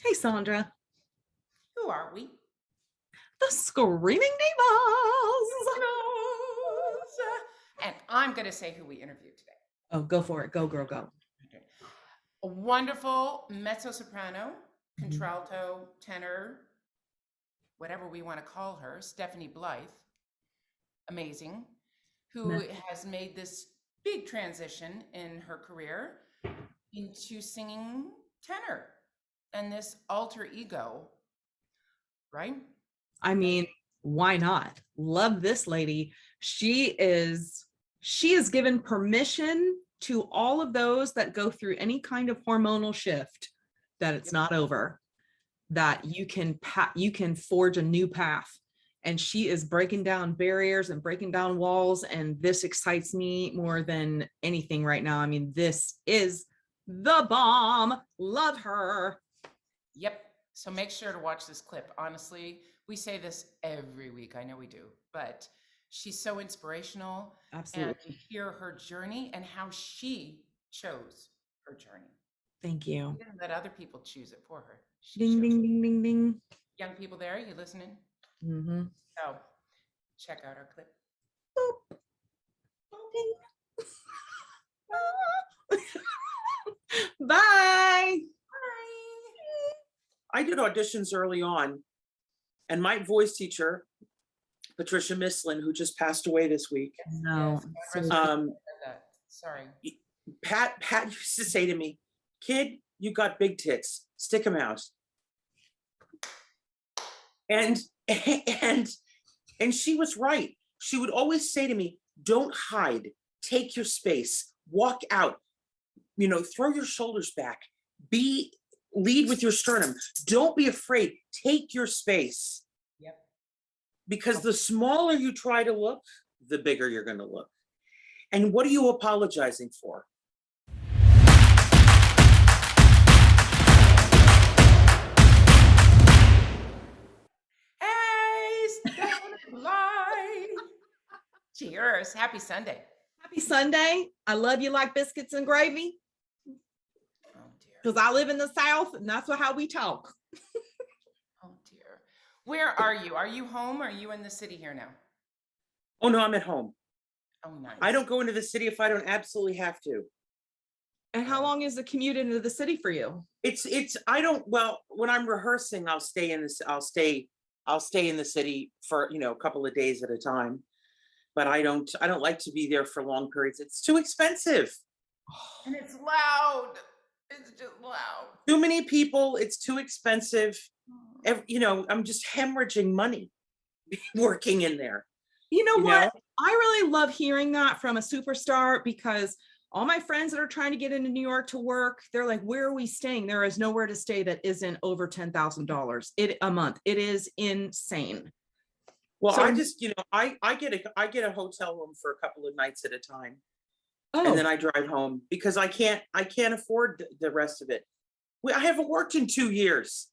Hey, Sandra, Who are we? the Screaming Divas. And I'm going to say who we interviewed today. Oh, go for it. Go, girl, go. Okay. A wonderful mezzo-soprano, Mhm. contralto, tenor, whatever we want to call her, Stephanie Blythe, amazing, who has made this big transition in her career into singing tenor and this alter ego, right? I mean, why not? Love this lady. She is given permission to all of those that go through any kind of hormonal shift that it's Yep. not over, that you can forge a new path. And she is breaking down barriers and breaking down walls. And this excites me more than anything right now. I mean, this is the bomb. Love her. Yep. So make sure to watch this clip. Honestly, we say this every week. I know we do, but she's so inspirational. And to Absolutely. hear her journey and how she chose her journey. Thank She you. didn't let other people choose it for her. She Ding, chose ding, it. ding, ding, ding. Young people there, you listening? Mm-hmm. So check out our clip. Boop. Ding. Bye. I did auditions early on, and my voice teacher, Patricia Mislin, who just passed away this week, No. Yes. um, Sorry. Pat used to say to me, "Kid, you got big tits. Stick them out." And and she was right. She would always say to me, "Don't hide. Take your space. Walk out. Throw your shoulders back. Lead with your sternum. Don't be afraid. Take your space." Yep. Because the smaller you try to look, the bigger you're going to look. And what are you apologizing for? Hey, Stephanie Blythe. Cheers. Happy Sunday. Happy Sunday. I love you like biscuits and gravy Oh dear. because I live in the South and that's how we talk. Oh dear. Where are you? Are you home or are you in the city here now? Oh, no, I'm at home. Oh, nice. I don't go into the city if I don't absolutely have to. And how long is the commute into the city for you? When I'm rehearsing, I'll stay in the city for, a couple of days at a time. But I don't like to be there for long periods. It's too expensive. And it's loud. It's just loud. Too many people, it's too expensive. I'm just hemorrhaging money working in there. You know You what? know? I really love hearing that from a superstar because all my friends that are trying to get into New York to work, they're like, where are we staying? There is nowhere to stay that isn't over $10,000 a month. It is insane. Well, So- I just, I get a hotel room for a couple of nights at a time. Oh, And then I drive home because I can't afford the rest of it. I haven't worked in 2 years.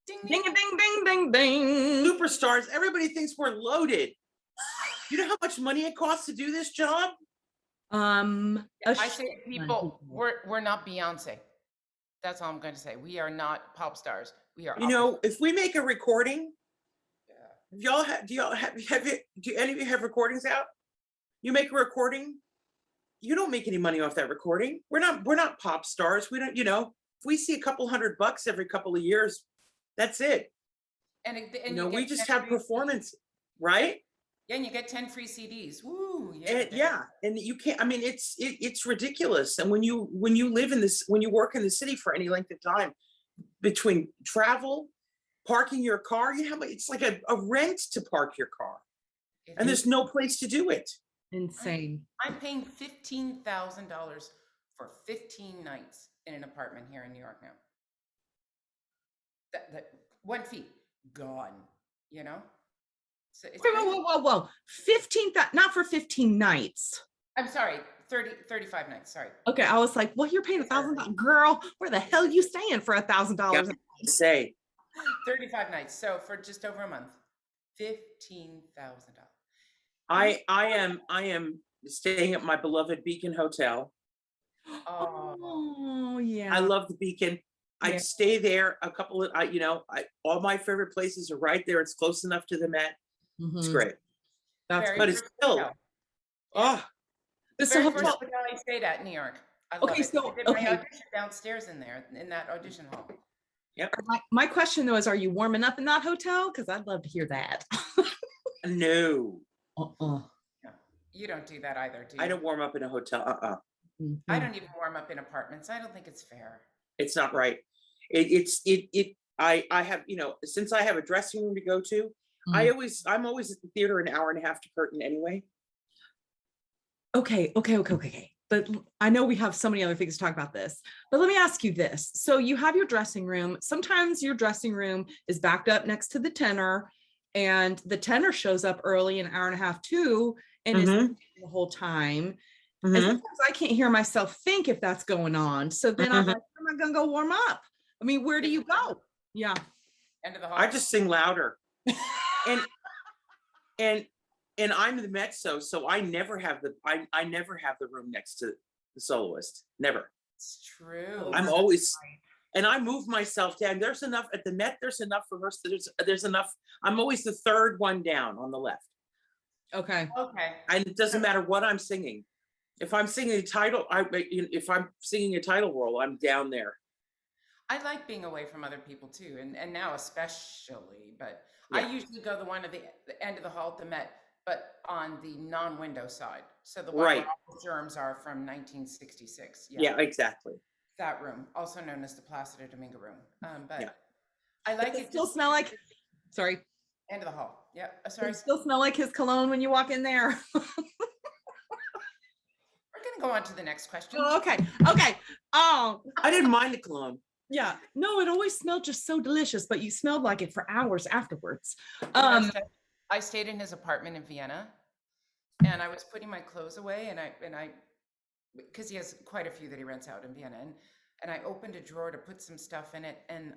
Ding, ding, ding. ding, ding, ding, ding. Superstars, everybody thinks we're loaded. You know how much money it costs to do this job? I I say to people, we're not Beyonce. That's all I'm going to say. We are not pop stars. We are. If we make a recording, Yeah. do any of you have recordings out? You make a recording, you don't make any money off that recording. We're not pop stars. We don't, if we see a couple $100 every couple of years, that's it. And We just have performance, right? Yeah, and you get 10 free CDs. Woo! And you can't. I mean, it's ridiculous. And when you live in this, when you work in the city for any length of time, between travel, parking your car, it's like a rent to park your car, and there's no place to do it. Insane. I'm paying $15,000 for 15 nights in an apartment here in New York now. That 1 fee gone. So it's Whoa. 15, not for 15 nights. I'm sorry, 35 nights. Sorry. Okay, I was like, well, you're paying $1,000, girl. Where the hell you staying for $1,000? Say 35 nights. So for just over a month, $15,000. I am staying at my beloved Beacon Hotel. Oh, Oh yeah. I love the Beacon. I'd stay there a couple of, all my favorite places are right there. It's close enough to the Met. It's great. That's Very But it's first still, hotel. oh, The So very first hotel. hotel I stayed at in New York. I love Okay, it. so I did my okay. audition downstairs in there, in that audition hall. yep. My question though is, are you warming up in that hotel? Because I'd love to hear that. No, Uh-uh. Yeah. You don't do that either, do you? I don't warm up in a hotel. I don't even warm up in apartments. I don't think it's fair. It's not right. I have, since I have a dressing room to go to, I'm always at the theater an hour and a half to curtain anyway. Okay. But I know we have so many other things to talk about this, but let me ask you this. So you have your dressing room. Sometimes your dressing room is backed up next to the tenor, and the tenor shows up early, an hour and a half too, and is the whole time. And sometimes I can't hear myself think if that's going on. So then I'm like, where am I gonna go warm up? I mean, where do you go? Yeah. End of the hall. I just sing louder. and I'm the mezzo, so I never have the room next to the soloist. Never. It's true. I'm always, and I move myself down. There's enough at the Met. There's enough for her. There's enough. I'm always the third one down on the left. Okay. And it doesn't matter what I'm singing. If I'm singing a title, if I'm singing a title role, I'm down there. I like being away from other people too, and now especially, but Yeah. I usually go the one at the end of the hall at the Met, but on the non-window side. So the one where all the germs are from 1966. Yeah, exactly. That room, also known as the Placido Domingo room. But Yeah. I like Does it. Still smell like, sorry. End of the hall. Yeah. Sorry. Does it still smell like his cologne when you walk in there? We're going to go on to the next question. Oh, okay. Oh, I didn't mind the cologne. yeah. No, it always smelled just so delicious, but you smelled like it for hours afterwards. I stayed in his apartment in Vienna, and I was putting my clothes away, and I because he has quite a few that he rents out in Vienna, and I opened a drawer to put some stuff in it, and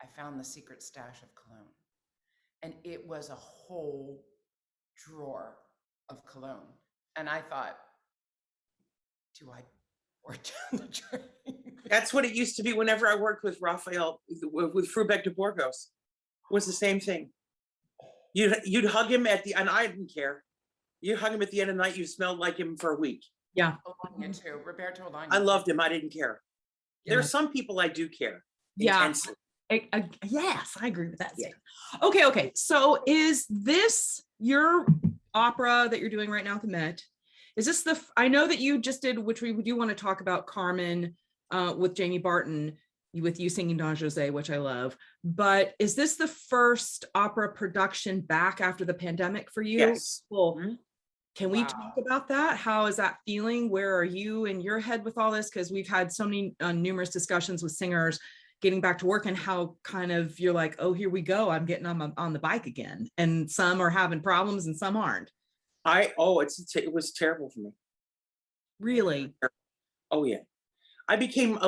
I found the secret stash of cologne, and it was a whole drawer of cologne, and I thought, do I pour it down the drain? That's what it used to be whenever I worked with Raphael, with Frubeck de Burgos. It was the same thing. You'd hug him and I didn't care. You hug him at the end of the night, you smelled like him for a week. Yeah. Olania too. Roberto Olania. I loved him. I didn't care. Yeah. There are some people I do care. Yeah. Intensely. Yes, I agree with that. Yeah. Okay. So is this your opera that you're doing right now at the Met? Is this I know that you just did, which we do want to talk about, Carmen with Jamie Barton, with you singing Don Jose, which I love. But is this the first opera production back after the pandemic for you? Yes. Well, can we talk about that? How is that feeling? Where are you in your head with all this? Because we've had so many numerous discussions with singers getting back to work, and how kind of you're like, oh, here we go. I'm getting on the bike again. And some are having problems and some aren't. It was terrible for me. Really? Oh yeah. I became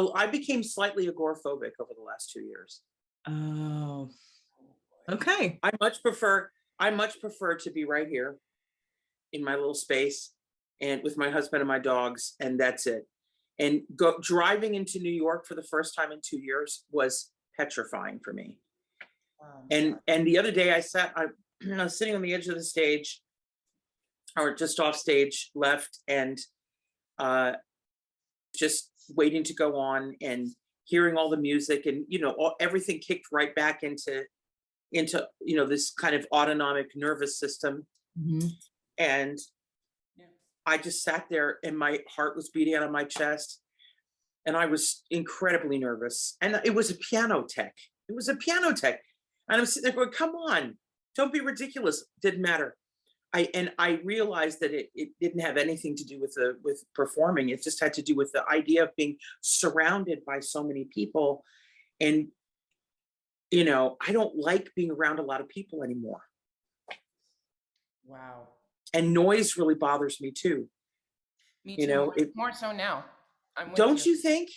slightly agoraphobic over the last 2 years. Oh, okay. I much prefer to be right here in my little space and with my husband and my dogs, and that's it. And driving into New York for the first time in 2 years was petrifying for me. And the other day I was sitting on the edge of the stage, or just off stage left, and just waiting to go on and hearing all the music, and everything kicked right back into this kind of autonomic nervous system. And I just sat there and my heart was beating out of my chest, and I was incredibly nervous. And it was a piano tech. And I'm sitting there going, come on, don't be ridiculous. Didn't matter. I realized that it didn't have anything to do with performing. It just had to do with the idea of being surrounded by so many people. And, I don't like being around a lot of people anymore. Wow. And noise really bothers me too. Me too. More so now. Don't you think?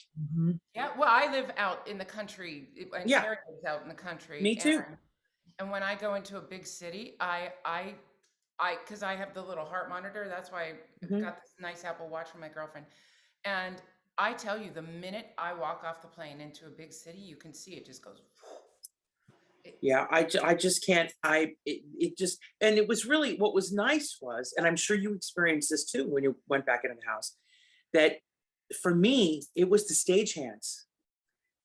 Yeah. Well, I live out in the country. Yeah. Carrie lives out in the country. Me too. And when I go into a big city, because I have the little heart monitor. That's why I got this nice Apple Watch from my girlfriend. And I tell you, the minute I walk off the plane into a big city, you can see it just goes. Yeah, I just can't, it just, and it was really, what was nice was, and I'm sure you experienced this too when you went back into the house, that for me, it was the stagehands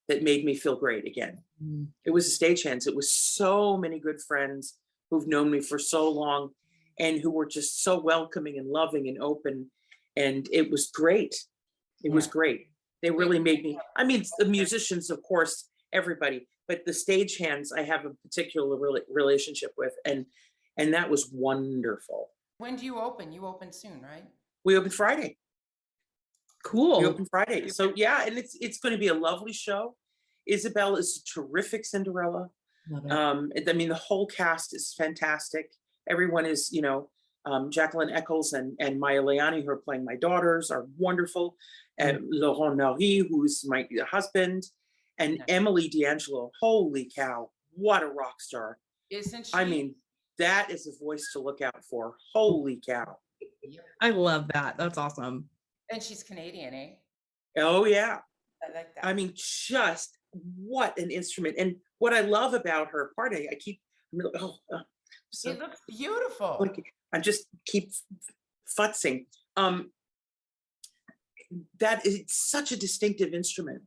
that made me feel great again. Mm. It was the stagehands. It was so many good friends who've known me for so long and who were just so welcoming and loving and open. And it was great. It was Yeah. great. They really made me, I mean, the musicians, of course, everybody, but the stagehands I have a particular relationship with, and that was wonderful. When do you open? You open soon, right? We open Friday. We Cool. open Friday. So yeah, and it's going to be a lovely show. Isabel is a terrific Cinderella. Love it. I mean, the whole cast is fantastic. Everyone is, you know, Jacqueline Eccles and Maya Leani, who are playing my daughters, are wonderful. And Laurent Marie, who's my husband, and Emily D'Angelo. Holy cow, what a rock star. Isn't she? I mean, that is a voice to look out for. Holy cow. I love that. That's awesome. And she's Canadian, eh? Oh yeah. I like that. I mean, just what an instrument. And what I love about her party, I'm really, so it looks beautiful. like, I just keep futzing. That is such a distinctive instrument.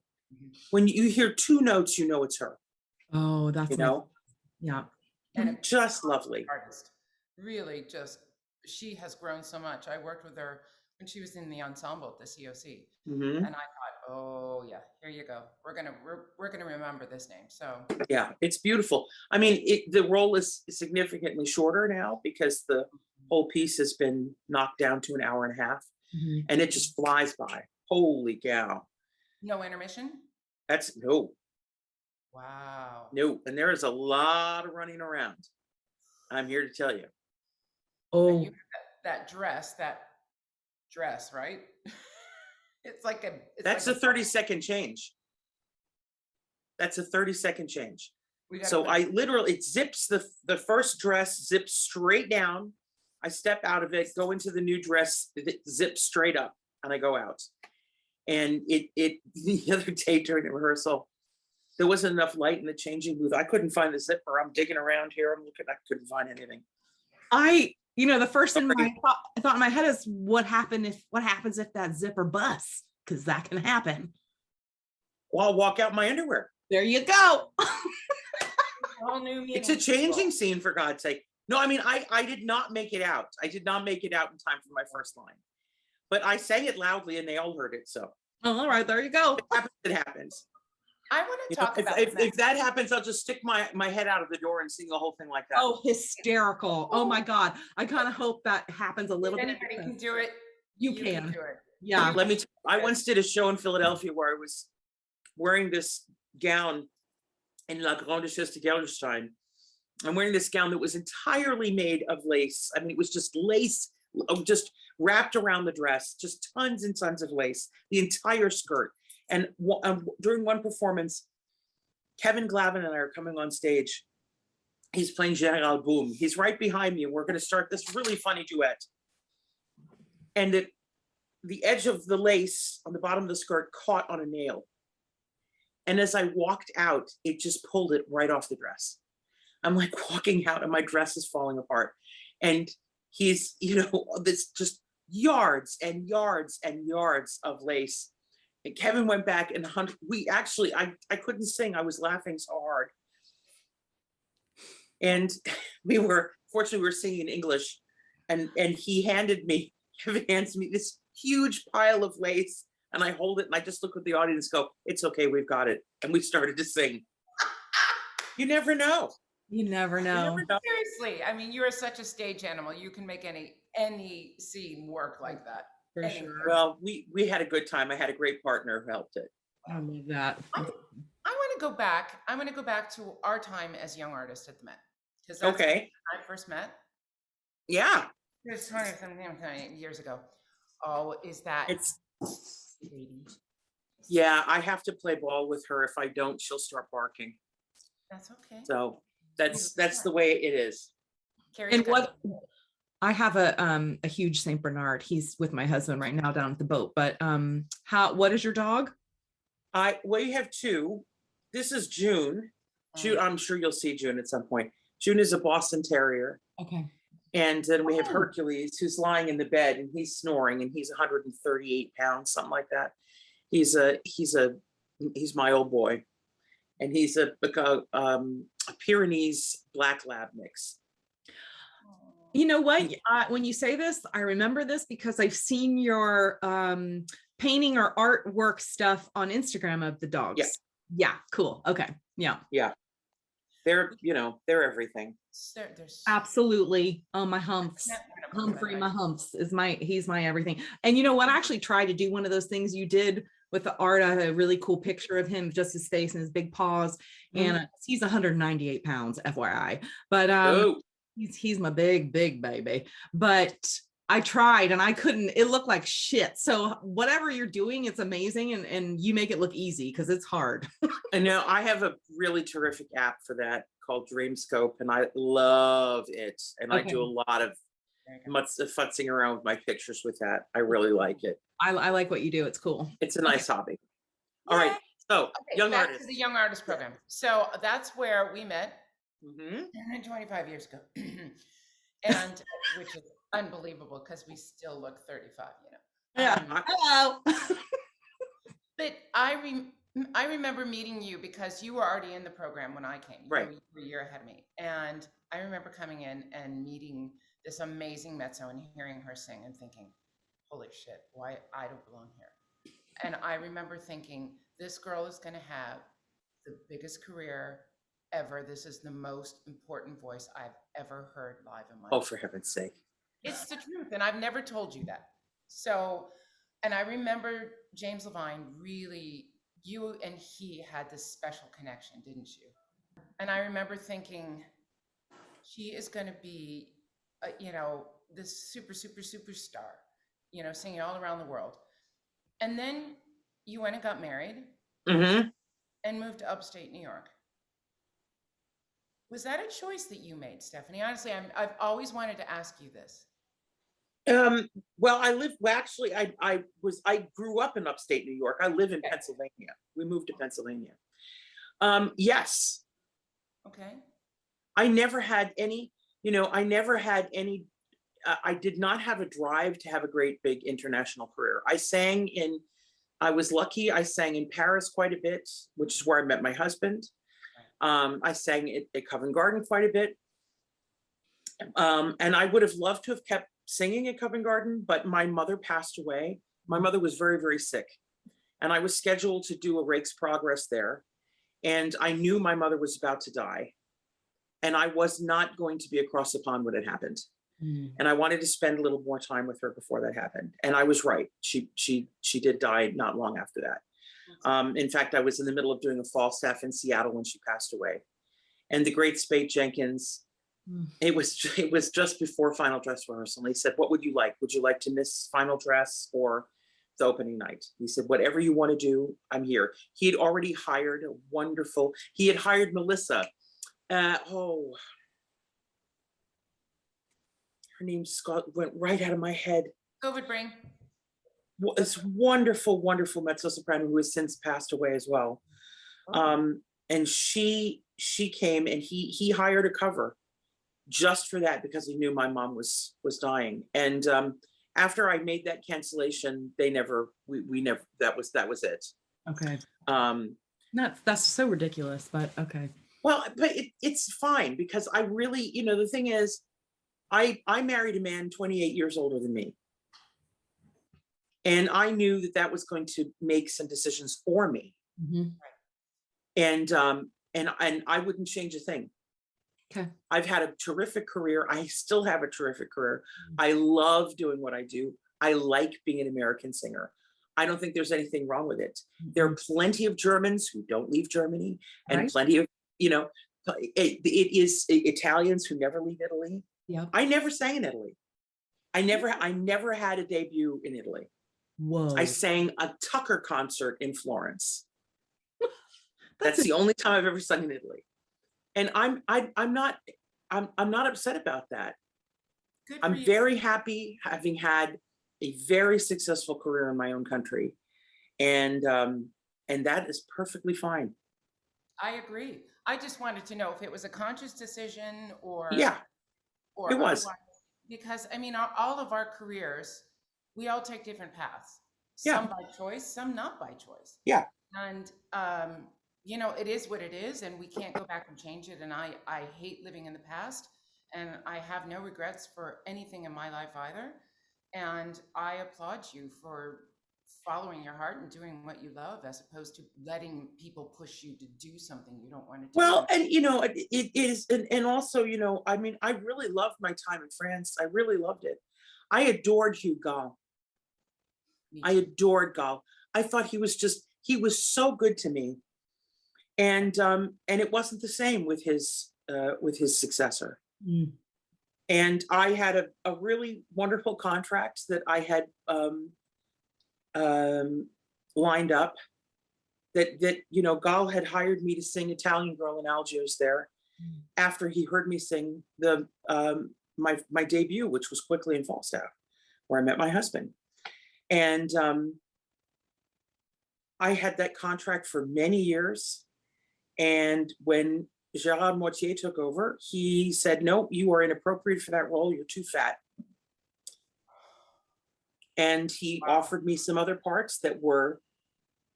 When you hear two notes, you know it's her. Oh, that's You know, yeah. And a just lovely. artist. Really, just she has grown so much. I worked with her when she was in the ensemble at the COC, Mhm. and I thought, oh yeah, here you go. We're gonna remember this name. So Yeah, it's beautiful. I mean, the role is significantly shorter now because the whole piece has been knocked down to an hour and a half, Mhm. and it just flies by. Holy cow. no intermission. That's no. Wow. And there is a lot of running around. I'm here to tell you. And Oh, you have that dress, right? It's like a. It's That's like a 30-second change. That's a 30-second change. we gotta So put- I literally, it zips, the first dress zips straight down. I step out of it, go into the new dress, it zips straight up, and I go out. And it the other day during the rehearsal, there wasn't enough light in the changing booth. I couldn't find the zipper. I'm digging around here. I'm looking, I couldn't find anything. the first thing I thought in my head is what happens if that zipper busts? Because that can happen. Well, I'll walk out in my underwear. There you go. Whole new meaning. It's a changing scene, for God's sake. No, I mean, I did not make it out. I did not make it out in time for my first line. But I sang it loudly and they all heard it. So Oh, all right, there you go. it happens. I want You to know, talk if, about if that happens, I'll just stick my head out of the door and sing the whole thing like that. Oh, hysterical. Oh my God. I kind of hope that happens a little if bit. anybody can do it. You can. do it. Yeah. Let me tell you, I once did a show in Philadelphia where I was wearing this gown in La Grande Duchesse de Gelderstein. I'm wearing this gown that was entirely made of lace. I mean, it was just lace, just wrapped around the dress, just tons and tons of lace, the entire skirt. And during one performance, Kevin Glavin and I are coming on stage. He's playing General Boom. He's right behind me, and we're going to start this really funny duet. And the edge of the lace on the bottom of the skirt caught on a nail. And as I walked out, it just pulled it right off the dress. I'm like walking out and my dress is falling apart. And he's, this just yards and yards and yards of lace. And Kevin went back and I couldn't sing. I was laughing so hard. And fortunately we were singing in English, and Kevin hands me this huge pile of lace, and I hold it and I just look at the audience and go, it's okay, we've got it. And we started to sing. You never know. You never know. Seriously, I mean, you are such a stage animal. You can make any scene work like that. For Any- sure. Well, we had a good time. I had a great partner who helped it. I love that. I want to go back. I want to go back to our time as young artists at the Met. Because Okay. when I first met. Yeah. It was 20 years ago. Oh, is that It's lady? yeah, I have to play ball with her. If I don't, she'll start barking. That's okay. So that's the way it is. Carrie's And got I have a huge Saint Bernard. He's with my husband right now down at the boat. But what is your dog? We have two. This is June. June, I'm sure you'll see June at some point. June is a Boston Terrier. Okay. And then we have Oh. Hercules, who's lying in the bed and he's snoring, and he's 138 pounds, something like that. He's my old boy, and he's a Pyrenees black lab mix. You know what? When you say this, I remember this because I've seen your painting or artwork stuff on Instagram of the dogs. Yes. Yeah. Cool. Okay. Yeah. Yeah. They're everything. Absolutely. Oh, my humps. Humphrey, my humps he's my everything. And you know what? I actually tried to do one of those things you did with the art. I had a really cool picture of him, just his face and his big paws. And he's 198 pounds, FYI. But he's my big baby. But I tried and I couldn't, it looked like shit. So whatever you're doing, it's amazing. And you make it look easy because it's hard. I know. I have a really terrific app for that called Dreamscope, and I love it. And I do a lot of futzing around with my pictures with that. I really like it. I like what you do. It's cool. It's a nice hobby. All right. So young back artists. to the young artist program. So that's where we met 25 years ago. And which is unbelievable because we still look 35, Yeah. Hello. But I remember meeting you because you were already in the program when I came. Right. You were a year ahead of me. And I remember coming in and meeting this amazing mezzo and hearing her sing and thinking, holy shit, why I don't belong here. And I remember thinking, this girl is going to have the biggest career ever. This is the most important voice I've ever heard live in my life. Oh, for heaven's sake. It's the truth. And I've never told you that. So, and I remember James Levine really, you and he had this special connection, didn't you? And I remember thinking, she is going to be, this superstar, singing all around the world. And then you went and got married and moved to upstate New York. Was that a choice that you made, Stephanie? Honestly, I've always wanted to ask you this. Well, I grew up in upstate New York. I live in Pennsylvania. We moved to Pennsylvania. Yes. Okay. I never had any, I did not have a drive to have a great big international career. I was lucky. I sang in Paris quite a bit, which is where I met my husband. I sang at Covent Garden quite a bit. And I would have loved to have kept singing at Covent Garden, but my mother passed away. My mother was very, very sick. And I was scheduled to do a Rake's Progress there. And I knew my mother was about to die. And I was not going to be across the pond when it happened. And I wanted to spend a little more time with her before that happened. And I was right. She did die not long after that. In fact, I was in the middle of doing a fall staff in Seattle when she passed away. And the great Spate Jenkins, it was just before final dress rehearsal. And he said, what would you like? Would you like to miss final dress or the opening night? He said, whatever you want to do, I'm here. He had already hired he had hired Melissa. Her name went right out of my head. COVID brain. This wonderful, wonderful mezzo-soprano who has since passed away as well. And she came and he hired a cover just for that because he knew my mom was dying. And after I made that cancellation, we never, that was it. Okay. That's so ridiculous, but okay. Well, but it's fine because I really, the thing is, I married a man 28 years older than me. And I knew that was going to make some decisions for me. And I wouldn't change a thing. Okay. I've had a terrific career. I still have a terrific career. I love doing what I do. I like being an American singer. I don't think there's anything wrong with it. There are plenty of Germans who don't leave Germany, and plenty of, it is Italians who never leave Italy. Yeah. I never sang in Italy. I never had a debut in Italy. Whoa. I sang a Tucker concert in Florence. That's the only time I've ever sung in Italy. And I'm not upset about that. Good for I'm you. very happy having had a very successful career in my own country. And that is perfectly fine. I agree. I just wanted to know if it was a conscious decision Yeah, or it was. otherwise, because I mean, all of our careers, we all take different paths. Yeah, Some by choice, some not by choice. yeah. And you know, it is what it is, and we can't go back and change it. And I hate living in the past, and I have no regrets for anything in my life either. And I applaud you for following your heart and doing what you love, as opposed to letting people push you to do something you don't want to do. Well, and it is, and also, I mean, I really loved my time in France. I really loved it. I adored Hugh Gall. Me I too. adored Gall. I thought he was so good to me. And it wasn't the same with his successor. Mm. And I had a really wonderful contract that I had lined up, that Gall had hired me to sing Italian Girl in Algiers there, after he heard me sing my debut, which was Quickly in Falstaff, where I met my husband. And I had that contract for many years. And when Gérard Mortier took over, he said, no, you are inappropriate for that role. You're too fat. And he offered me some other parts that were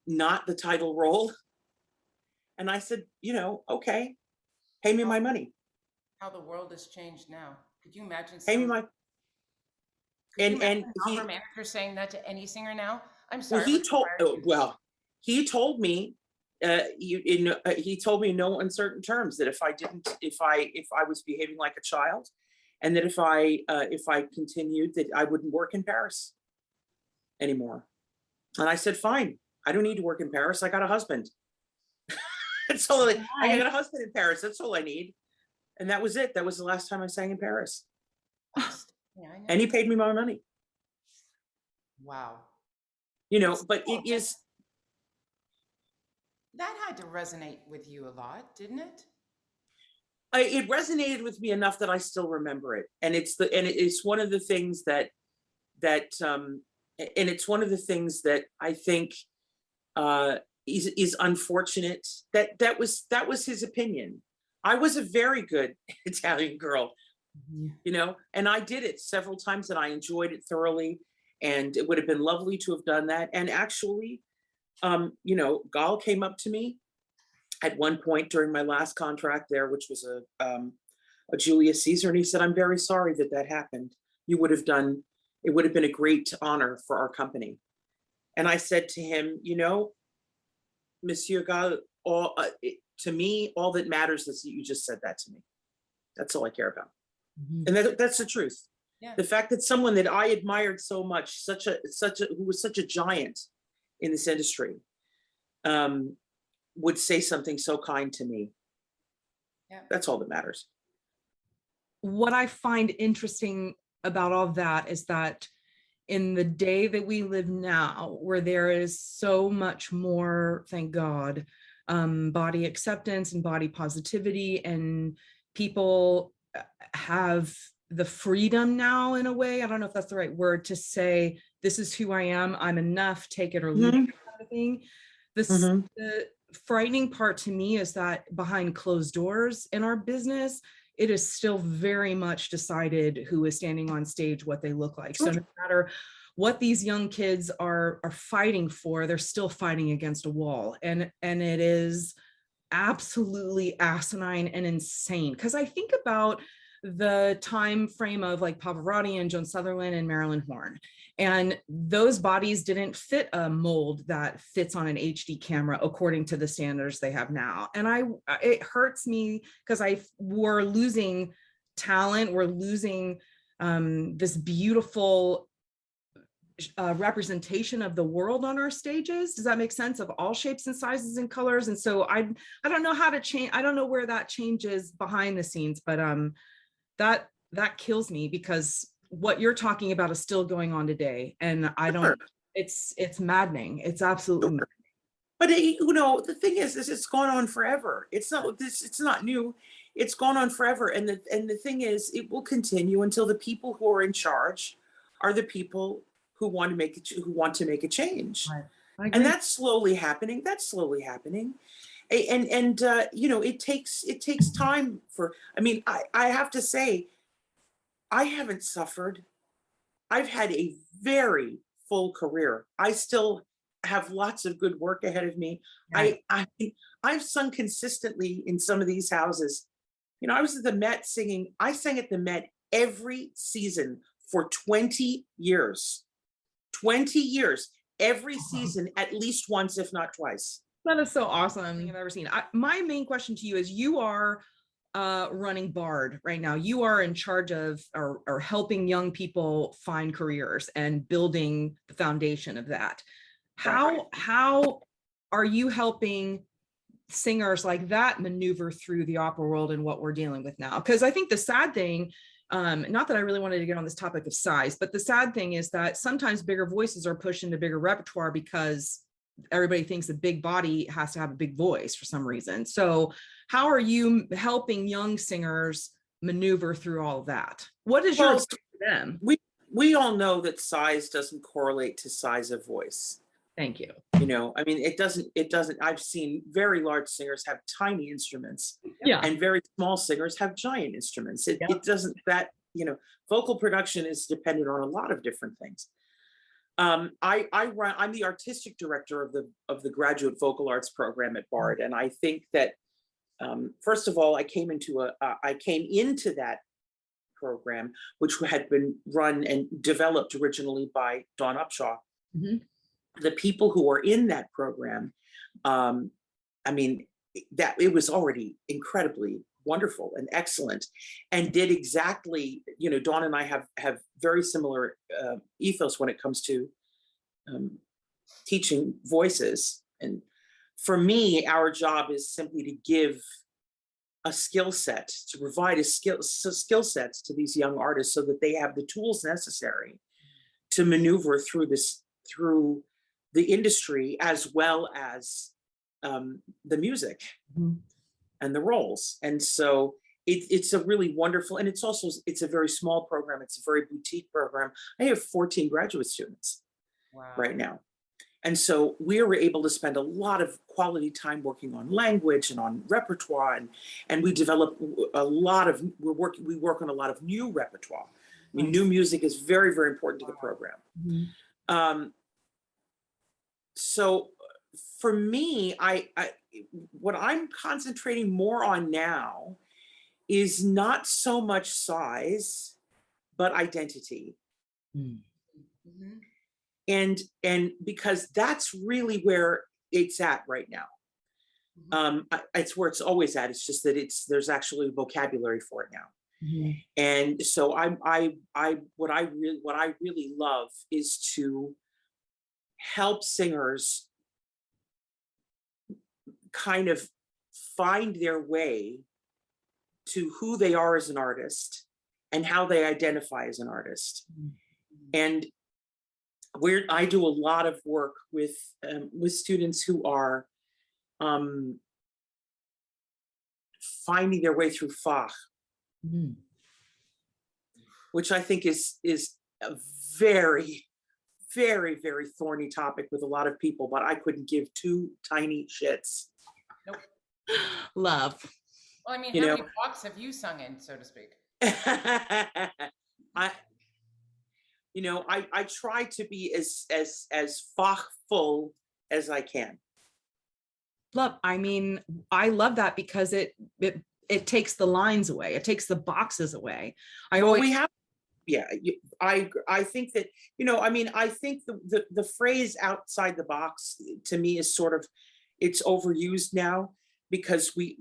not the title role. And I said, okay, pay me my money. How the world has changed now. Could you imagine? Pay me my. And an opera manager saying that to any singer now? I'm sorry. He told me, he told me in no uncertain terms that if I was behaving like a child, and that if I continued, that I wouldn't work in Paris anymore. And I said, fine, I don't need to work in Paris. I got a husband. That's all. I got a husband in Paris. That's all I need. And that was it. That was the last time I sang in Paris. Yeah, I know. And he paid me my money. Wow. But it is. That had to resonate with you a lot, didn't it? It resonated with me enough that I still remember it. And it's one of the things that it's one of the things that I think is unfortunate. That was his opinion. I was a very good Italian girl, and I did it several times, and I enjoyed it thoroughly. And it would have been lovely to have done that. And actually, Gall came up to me at one point during my last contract there, which was a Julius Caesar, and he said, "I'm very sorry that happened. It would have been a great honor for our company." And I said to him, Monsieur Gall, to me, all that matters is that you just said that to me. That's all I care about. Mm-hmm. And that's the truth. Yeah. The fact that someone that I admired so much, who was such a giant in this industry, would say something so kind to me. Yeah. That's all that matters. What I find interesting about all that is that in the day that we live now, where there is so much more, thank God, body acceptance and body positivity, and people have the freedom now, in a way, I don't know if that's the right word, to say, this is who I am, I'm enough, take it or leave it, kind of thing. The frightening part to me is that behind closed doors in our business, it is still very much decided who is standing on stage, what they look like. So no matter what these young kids are fighting for, they're still fighting against a wall. And it is absolutely asinine and insane. Because I think about the time frame of like Pavarotti and Joan Sutherland and Marilyn Horne, and those bodies didn't fit a mold that fits on an HD camera according to the standards they have now. And it hurts me because we're losing talent, we're losing this beautiful representation of the world on our stages. Does that make sense? Of all shapes and sizes and colors. And so I don't know how to change. I don't know where that changes behind the scenes, but that kills me, because what you're talking about is still going on today. And I don't, it's maddening. It's absolutely maddening. But the thing is it's gone on forever. It's not new. it's gone on forever. And the thing is, it will continue until the people who are in charge are the people who want to make a change. Right. I agree. And that's slowly happening. And you know, it takes time for, I mean, I have to say, I haven't suffered. I've had a very full career. I still have lots of good work ahead of me. Right. I've sung consistently in some of these houses. You know, I was at the Met singing. I sang at the Met every season for 20 years. 20 years, every season, at least once, if not twice. That is so awesome. I've ever seen. My main question to you is, you are running Bard right now. You are in charge of or helping young people find careers and building the foundation of that. How are you helping singers like that maneuver through the opera world and what we're dealing with now? Because I think the sad thing, not that I really wanted to get on this topic of size, but the sad thing is that sometimes bigger voices are pushed into bigger repertoire because everybody thinks a big body has to have a big voice for some reason. So how are you helping young singers maneuver through all of that? What is your advice for them? We all know that size doesn't correlate to size of voice. Thank you. You know, I mean, it doesn't, I've seen very large singers have tiny instruments, and very small singers have giant instruments. It doesn't, you know, vocal production is dependent on a lot of different things. I'm the artistic director of the graduate vocal arts program at Bard. And I think that, first of all, I came into that program, which had been run and developed originally by Dawn Upshaw. Mm-hmm. The people who are in that program, I mean, that it was already incredibly wonderful and excellent, and did exactly, you know, Dawn and I have very similar ethos when it comes to teaching voices. And for me, our job is simply to give a skill set, to provide a skill sets to these young artists so that they have the tools necessary to maneuver through the industry, as well as the music and the roles. And so it's a really wonderful, and it's a very small program. It's a very boutique program. I have 14 graduate students right now. And so we were able to spend a lot of quality time working on language and on repertoire, and we develop a lot of, we work on a lot of new repertoire. I mean, new music is very, very important to the program. So for me, what I'm concentrating more on now is not so much size, but identity. And because that's really where it's at right now. It's where it's always at. It's just that there's actually vocabulary for it now. And so what I really love is to help singers kind of find their way to who they are as an artist and how they identify as an artist. And I do a lot of work with students who are finding their way through Fach, which I think is a very, very, very thorny topic with a lot of people, but I couldn't give two tiny shits. Nope. Love. Well, I mean, how many Fachs have you sung in, so to speak? I try to be as Fachful as I can. Love. I mean, I love that because it takes the lines away. It takes the boxes away. I think that, I think the phrase outside the box to me is sort of, it's overused now because we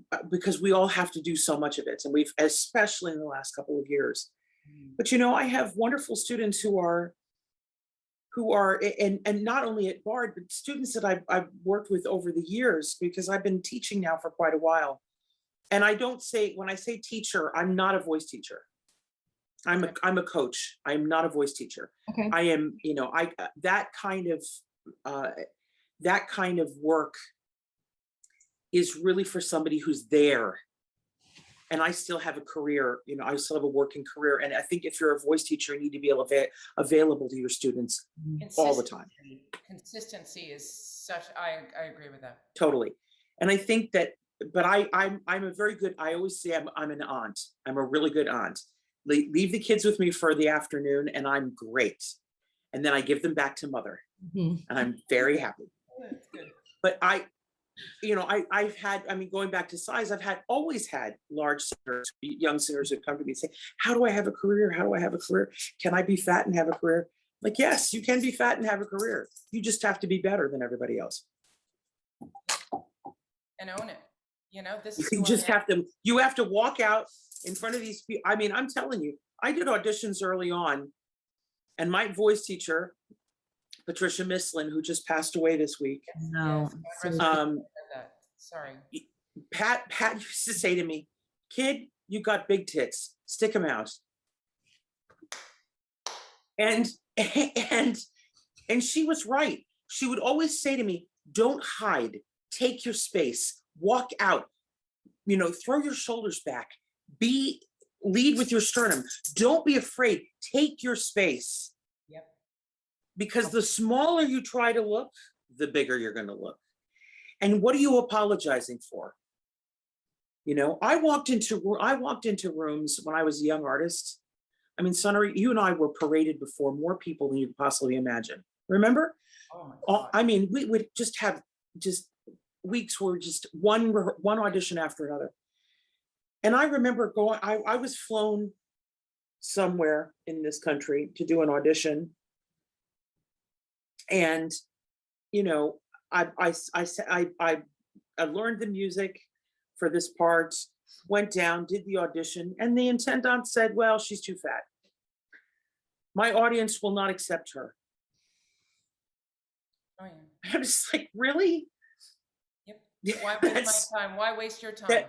all have to do so much of it. And we've, especially in the last couple of years. But, I have wonderful students who are, and not only at Bard, but students that I've worked with over the years, because I've been teaching now for quite a while. And when I say teacher, I'm not a voice teacher. I'm a coach. I'm not a voice teacher. Okay. I am, that kind of work is really for somebody who's there and I still have a career, I still have a working career. And I think if you're a voice teacher, you need to be available to your students all the time. Consistency is such, I agree with that. Totally. And I think that, but I'm a very good, I always say I'm an aunt. I'm a really good aunt. Leave the kids with me for the afternoon and I'm great. And then I give them back to mother and I'm very happy. That's good. But I've had, going back to size, always had large singers, young singers who come to me and say, how do I have a career? How do I have a career? Can I be fat and have a career? Like, yes, you can be fat and have a career. You just have to be better than everybody else. And own it. This is You just have to walk out in front of these people. I'm telling you, I did auditions early on, and my voice teacher, Patricia Mislin, who just passed away this week. No. Sorry. Pat used to say to me, kid, you got big tits, stick them out. And she was right. She would always say to me, don't hide, take your space, walk out, throw your shoulders back, lead with your sternum. Don't be afraid, take your space. Yep. Because the smaller you try to look, the bigger you're going to look. And what are you apologizing for? I walked into rooms when I was a young artist. Sonny, you and I were paraded before more people than you could possibly imagine. Remember? Oh my God. We would just have weeks where just one audition after another. And I remember I was flown somewhere in this country to do an audition. And, I learned the music for this part, went down, did the audition, and the intendant said, well, she's too fat. My audience will not accept her. Oh, yeah. I'm just like, really? Yep. Why waste my time? Why waste your time?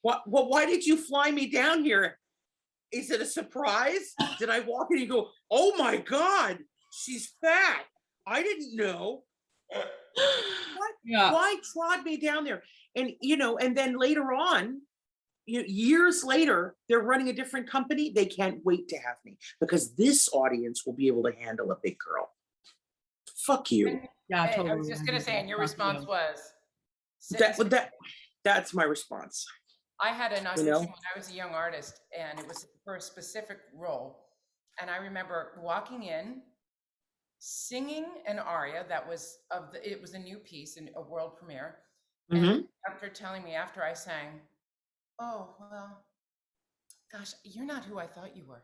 Why did you fly me down here? Is it a surprise? Did I walk in and you go, oh my God, she's fat. I didn't know. What? Yeah. Why trod me down there? And, and then later on, years later, they're running a different company. They can't wait to have me because this audience will be able to handle a big girl. Fuck you. Yeah, totally. I was just going to say, and your response was? That's my response. I had an audition when I was a young artist, and it was for a specific role. And I remember walking in, singing an aria that was it was a new piece and a world premiere. And after telling me after I sang, oh, well, gosh, you're not who I thought you were.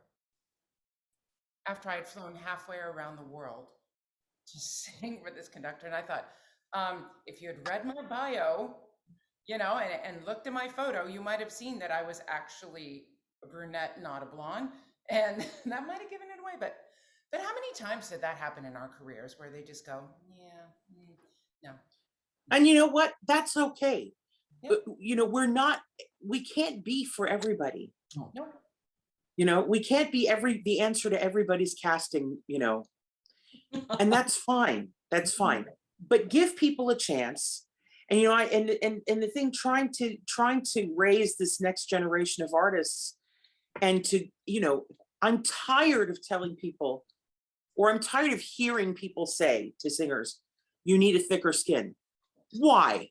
After I had flown halfway around the world to sing for this conductor. And I thought, if you had read my bio, and looked at my photo, you might have seen that I was actually a brunette, not a blonde. And that might have given it away. But how many times did that happen in our careers where they just go, yeah, no. And you know what? That's okay. Yep. We can't be for everybody. No. We can't be the answer to everybody's casting, and that's fine. That's fine. But give people a chance. And, and the thing, trying to raise this next generation of artists and to, I'm tired of telling people, or I'm tired of hearing people say to singers, you need a thicker skin. Why?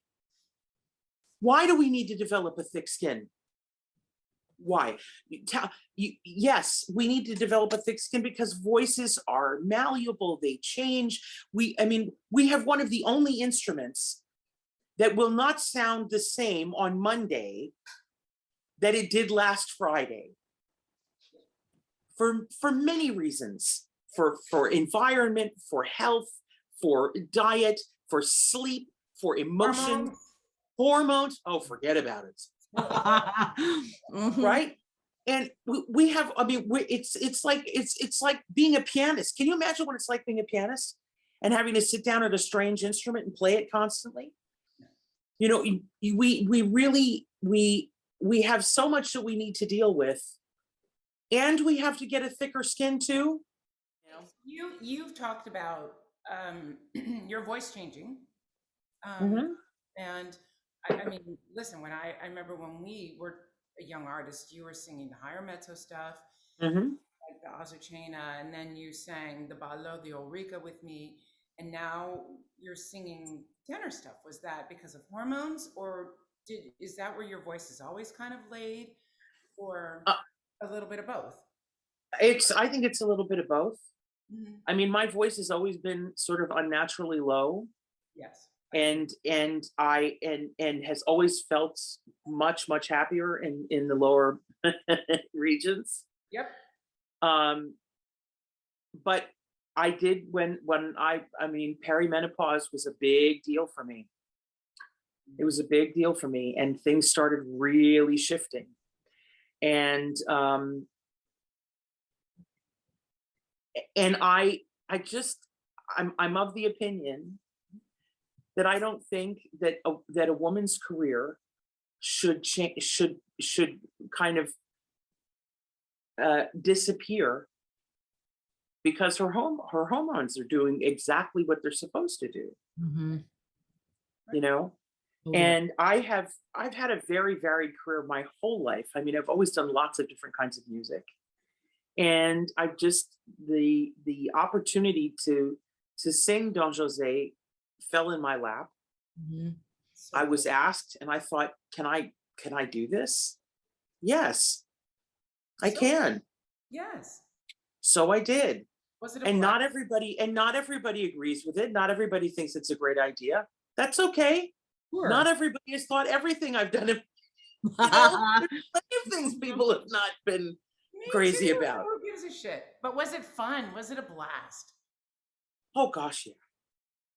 Why do we need to develop a thick skin? Why? Yes, we need to develop a thick skin because voices are malleable, they change. We have one of the only instruments that will not sound the same on Monday that it did last Friday. For many reasons, for environment, for health, for diet, for sleep, for emotion, hormones. Oh, forget about it. Right? And we have, it's like being a pianist. Can you imagine what it's like being a pianist and having to sit down at a strange instrument and play it constantly? We have so much that we need to deal with, and we have to get a thicker skin too. You've talked about your voice changing, and listen, when I remember when we were a young artist, you were singing the higher mezzo stuff, Mhm. like the Azucena, and then you sang the Ballo di Ulrica with me, and now you're singing tenor stuff. Was that because of hormones, or is that where your voice is always kind of laid, or Uh, a little bit of both? I think it's a little bit of both. Mhm. I mean, my voice has always been sort of unnaturally low, Yes. and has always felt much happier in the lower regions. Yep. Um, but I did when I mean, perimenopause was a big deal for me. It was a big deal for me, and things started really shifting. And and I just I'm of the opinion that I don't think that that a woman's career should change should kind of disappear because her hormones are doing exactly what they're supposed to do, Mhm. you know. Totally. And I've had a very varied career my whole life. I mean, I've always done lots of different kinds of music, and I've just the opportunity to sing Don Jose fell in my lap. Mhm. So I cool. was asked, and I thought, can I do this? Yes, I So can. yes. So I did. Was it a And blast? not everybody agrees with it. Not everybody thinks it's a great idea. That's okay. Not Sure. everybody has thought everything I've done. You know, there's plenty of things people have not been Me crazy too. about. Who gives a shit? But was it fun? Was it a blast? Oh gosh, yeah,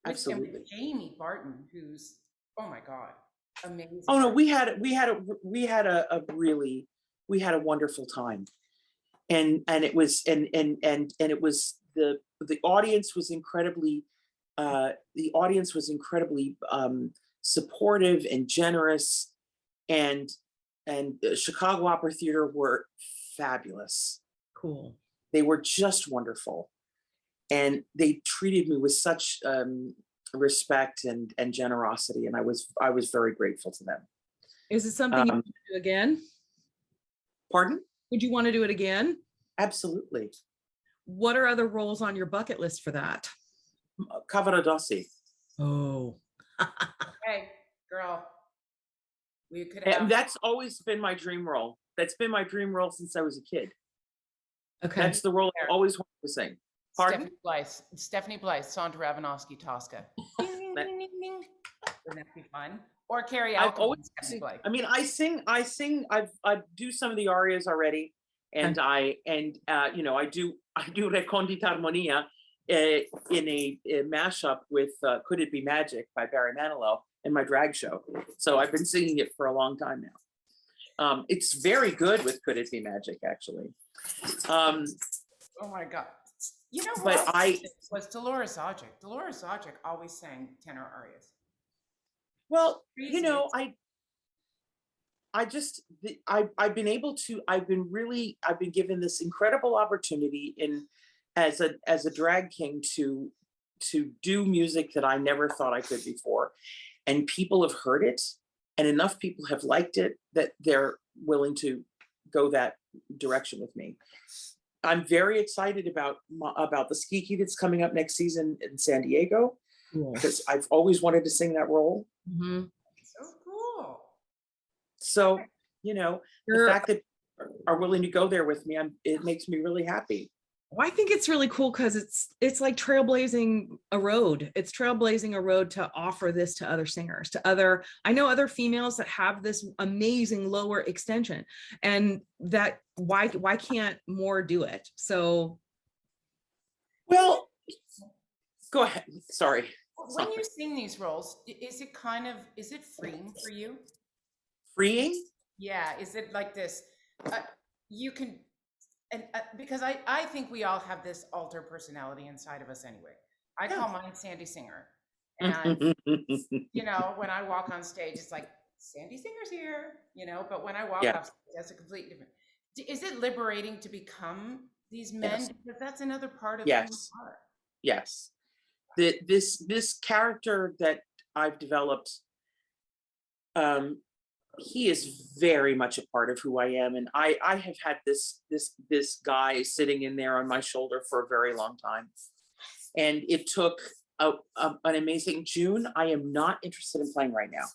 And with absolutely. Jamie Barton, who's, oh my God, amazing. Oh no, we had a wonderful time. And it was and it was the audience was incredibly supportive and generous, and the Chicago Opera Theater were fabulous. Cool. They were just wonderful, and they treated me with such respect and generosity, and I was very grateful to them. Is it something you Um, want to do again? Pardon? Would you want to do it again? Absolutely. What are other roles on your bucket list for that? Cavaradossi. Oh. Hey, girl, we could And have. that's always been my dream role. That's been my dream role since I was a kid. Okay. That's the role I always wanted to sing. Pardon? Stephanie Blythe, Sandra Ravanowski, Tosca. Ding, ding, That- ding, ding, ding. Wouldn't that be fun? Or Carrie I've Alcom always and Stephanie sing, Blythe. I mean, I sing, I do some of the arias already. And you know, I do Recondita Armonia in a mashup with Could It Be Magic by Barry Manilow in my drag show. So I've been singing it for a long time now. It's very good with Could It Be Magic, actually. Oh my God. You know But what I was Dolores Zajic. Dolores Zajic always sang tenor arias. Well, you Crazy. know, I just I've been able to I've been given this incredible opportunity in as a drag king to do music that I never thought I could before, and people have heard it, and enough people have liked it that they're willing to go that direction with me. I'm very excited about the Skiki that's coming up next season in San Diego, Cool. because I've always wanted to sing that role. Mhm. So cool. So, you know, the You're- fact that are willing to go there with me, it makes me really happy. Well, I think it's really cool because it's like trailblazing a road. It's trailblazing a road to offer this to other singers, I know other females that have this amazing lower extension, and that why can't more do it? So Well, go ahead. Sorry. When you sing these roles, is it freeing for you? Freeing? Yeah. Is it like this? You can, and because I think we all have this alter personality inside of us anyway. I call mine Sandy Singer. And, you know, when I walk on stage, it's like, Sandy Singer's here, you know, but when I walk Yeah. off stage, that's a completely different. Is it liberating to become these men? Yes. Because that's another part of who Yes. you are. Yes. This character that I've developed he is very much a part of who I am. And I have had this guy sitting in there on my shoulder for a very long time. And it took an amazing June. I am not interested in playing right now.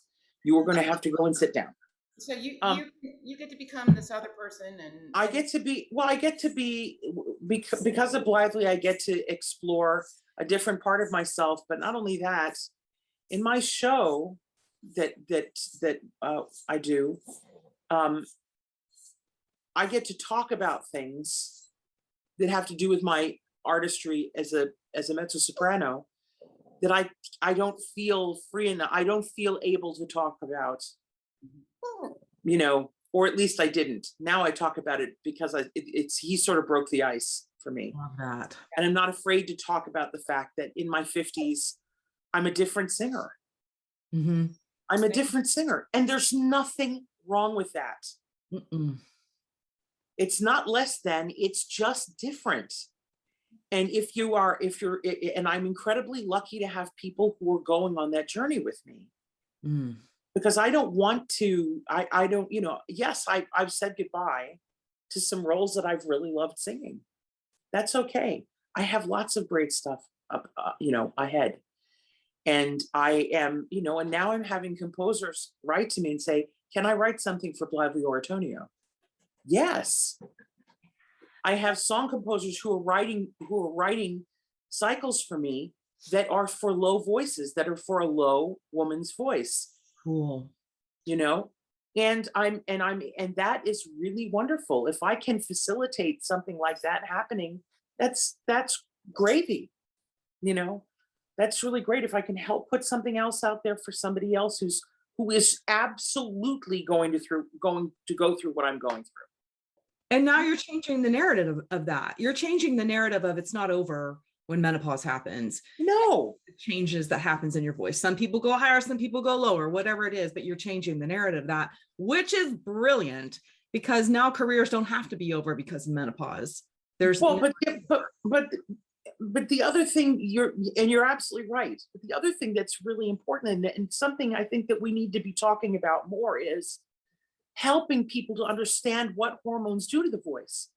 You are going to have to go and sit down. So you get to become this other person, and I get to be, because of Blythe, I get to explore a different part of myself. But not only that, in my show that I do, I get to talk about things that have to do with my artistry as a mezzo-soprano that I don't feel free enough. I don't feel able to talk about, you know, or at least I didn't. Now I talk about it because he sort of broke the ice for me. Love that. And I'm not afraid to talk about the fact that in my 50s, I'm a different singer. Mm-hmm. I'm a different singer, and there's nothing wrong with that. Mm-mm. It's not less than, it's just different. And if you're, and I'm incredibly lucky to have people who are going on that journey with me. Mm. Because I don't want to, I don't, you know, yes, I've said goodbye to some roles that I've really loved singing. That's okay. I have lots of great stuff up, you know, ahead. And I am, you know, and now I'm having composers write to me and say, can I write something for Blythe Oratonio? Yes. I have song composers who are writing cycles for me that are for low voices, that are for a low woman's voice. Cool. You know, and that is really wonderful. If I can facilitate something like that happening, that's gravy. You know, that's really great. If I can help put something else out there for somebody else who is absolutely going to go through what I'm going through. And now you're changing the narrative of that. You're changing the narrative of it's not over when menopause happens. No. The changes that happens in your voice. Some people go higher, some people go lower, whatever it is, but you're changing the narrative of that, which is brilliant, because now careers don't have to be over because of menopause. There's but the other thing, you're absolutely right. But the other thing that's really important, and something I think that we need to be talking about more, is helping people to understand what hormones do to the voice.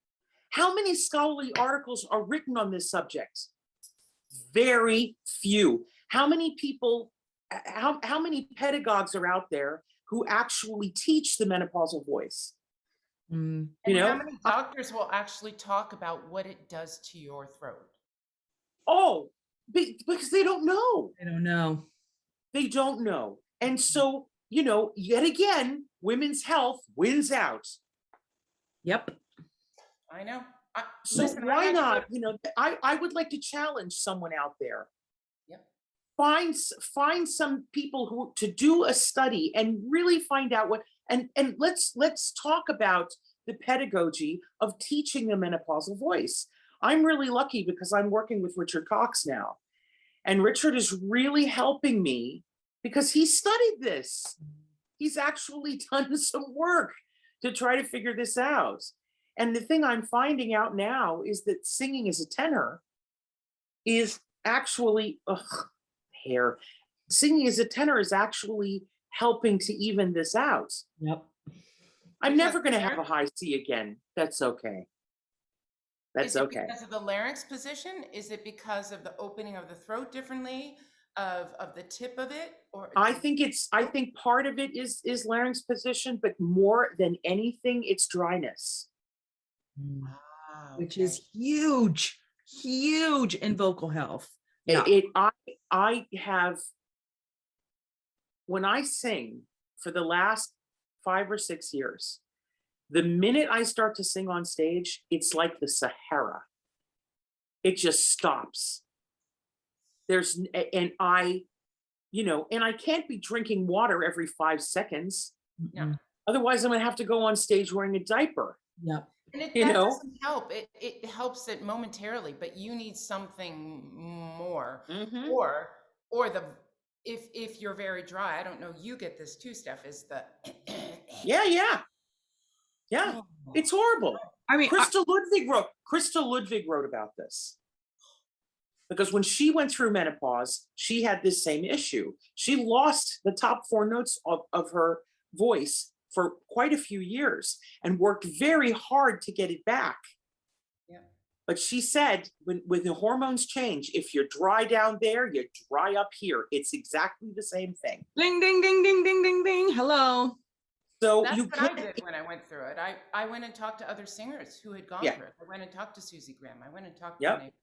How many scholarly articles are written on this subject? Very few. How many people, how many pedagogues are out there who actually teach the menopausal voice? Mm. You know, how many doctors will actually talk about what it does to your throat? Oh, because they don't know. I don't know. They don't know. And so, you know, yet again, women's health wins out. Yep. I know. So Listen, why not? You know, I would like to challenge someone out there. Yep. Find some people who to do a study and really find out what, and let's talk about the pedagogy of teaching the menopausal voice. I'm really lucky because I'm working with Richard Cox now. And Richard is really helping me because he studied this. He's actually done some work to try to figure this out. And the thing I'm finding out now is that singing as a tenor is actually, singing as a tenor is actually helping to even this out. Yep. I'm never going to have a high C again. That's okay. That's okay. Because of the larynx position? Is it because of the opening of the throat differently, of the tip of it? Or I think part of it is larynx position, but more than anything, it's dryness. Which is huge in vocal health. Yeah. I have, when I sing for the last 5 or 6 years, the minute I start to sing on stage, it's like the Sahara. It just stops. And I can't be drinking water every 5 seconds. Yeah. Otherwise, I'm going to have to go on stage wearing a diaper. Yeah. And that doesn't help. It helps it momentarily, but you need something more. Mm-hmm. Or if you're very dry, I don't know, you get this too, Steph, is the Yeah. It's horrible. I mean, Krista Ludwig wrote about this. Because when she went through menopause, she had this same issue. She lost the top 4 notes of her voice for quite a few years and worked very hard to get it back. Yeah. But she said, when the hormones change, if you're dry down there, you dry up here. It's exactly the same thing. Ding, ding, ding, ding, ding, ding, ding. Hello. So That's you what I can't. did when I went through it. I went and talked to other singers who had gone Yeah. through it. I went and talked to Susie Graham. I went and talked Yep. to Nick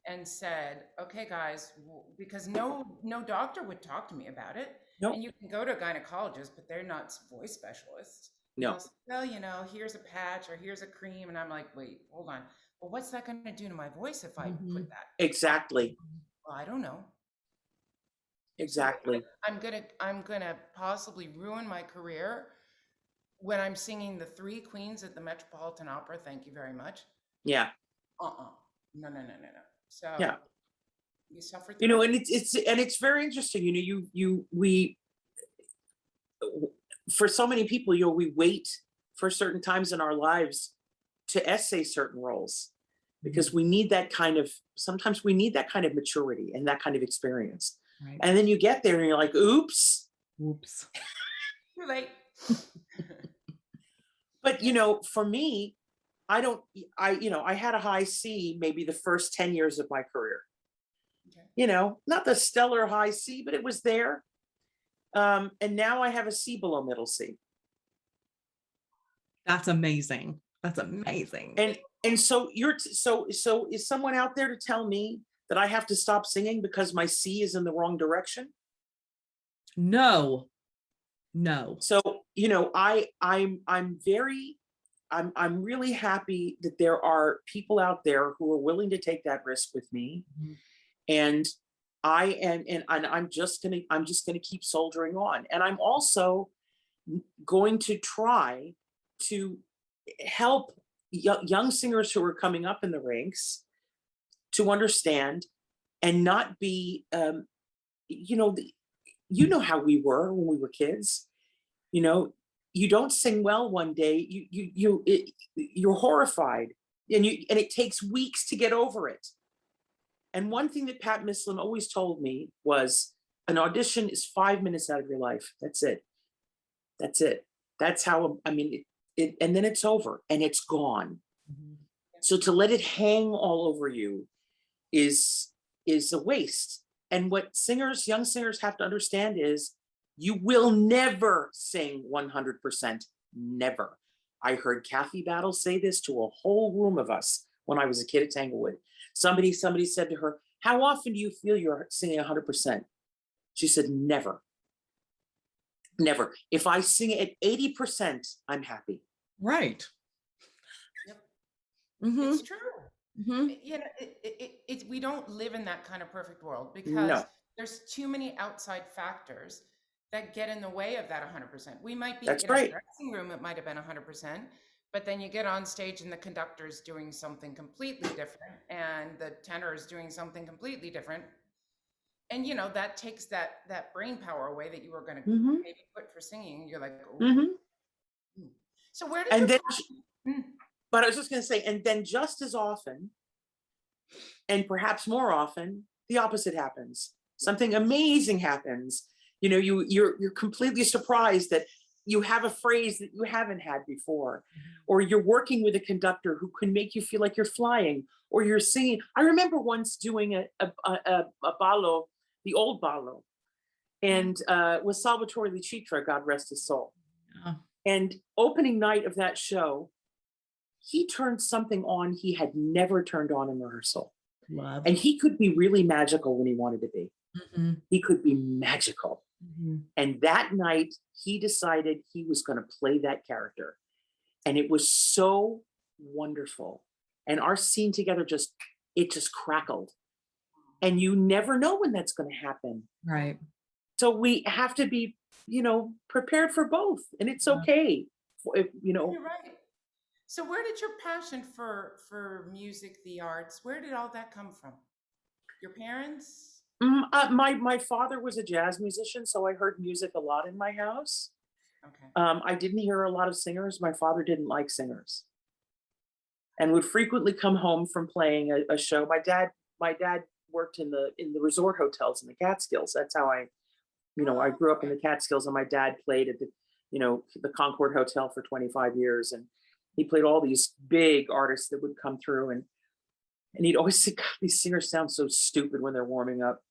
and said, okay, guys, because no doctor would talk to me about it. No. And you can go to a gynecologist, but they're not voice specialists. No. They'll say, well, you know, here's a patch or here's a cream. And I'm like, wait, hold on. Well, what's that going to do to my voice if I put that? Exactly. Well, I don't know. Exactly. So I'm gonna possibly ruin my career when I'm singing the Three Queens at the Metropolitan Opera. Thank you very much. Yeah. No. So Yeah. you suffer through You know, it. and it's very interesting. You know, we for so many people, you know, we wait for certain times in our lives to essay certain roles because we need that kind of, sometimes we need that kind of maturity and that kind of experience. Right. And then you get there and you're like, oops. Too late. But, you know, for me, I had a high C maybe the first 10 years of my career. Okay. You know, not the stellar high C, but it was there. And now I have a C below middle C. That's amazing. That's amazing. And so so is someone out there to tell me that I have to stop singing because my C is in the wrong direction? No. So, you know, I'm really happy that there are people out there who are willing to take that risk with me. Mm-hmm. And I'm just gonna keep soldiering on. And I'm also going to try to help young singers who are coming up in the ranks to understand and not be, you know how we were when we were kids. You know, you don't sing well one day, you're horrified, and it takes weeks to get over it. And one thing that Pat Mislin always told me was an audition is 5 minutes out of your life. That's it. That's how, I mean, and then it's over and it's gone. Mm-hmm. So to let it hang all over you is a waste. And what young singers have to understand is you will never sing 100%. Never. I heard Kathy Battle say this to a whole room of us when I was a kid at Tanglewood. Somebody said to her, how often do you feel you're singing 100%? She said, never. Never. If I sing at 80%, I'm happy. Right. Yep. Mm-hmm. It's true. Mm-hmm. You know, we don't live in that kind of perfect world because No. there's too many outside factors that get in the way of that 100%. We might be That's in right. a dressing room, it might have been 100%, but then you get on stage and the conductor's doing something completely different and the tenor is doing something completely different. And you know, that takes that brain power away that you were going to maybe put for singing. You're like, oh. Mm-hmm. So where did But I was just going to say, and then just as often, and perhaps more often, the opposite happens. Something amazing happens. You know, you're completely surprised that you have a phrase that you haven't had before, or you're working with a conductor who can make you feel like you're flying, or you're singing. I remember once doing a ballo, the old ballo, and with Salvatore Licitra, God rest his soul. And opening night of that show, he turned something on he had never turned on in rehearsal. Love. And he could be really magical when he wanted to be. Mm-hmm. He could be magical. Mm-hmm. And that night, he decided he was going to play that character. And it was so wonderful. And our scene together just crackled. And you never know when that's going to happen. Right. So we have to be, you know, prepared for both. And it's okay. If, you know. You're right. So where did your passion for music, the arts, where did all that come from? Your parents? My father was a jazz musician, so I heard music a lot in my house. Okay. I didn't hear a lot of singers. My father didn't like singers, and would frequently come home from playing a show. My dad worked in the resort hotels in the Catskills. That's how I grew up in the Catskills, and my dad played at the Concord Hotel for 25 years. And he played all these big artists that would come through, and he'd always say, God, these singers sound so stupid when they're warming up.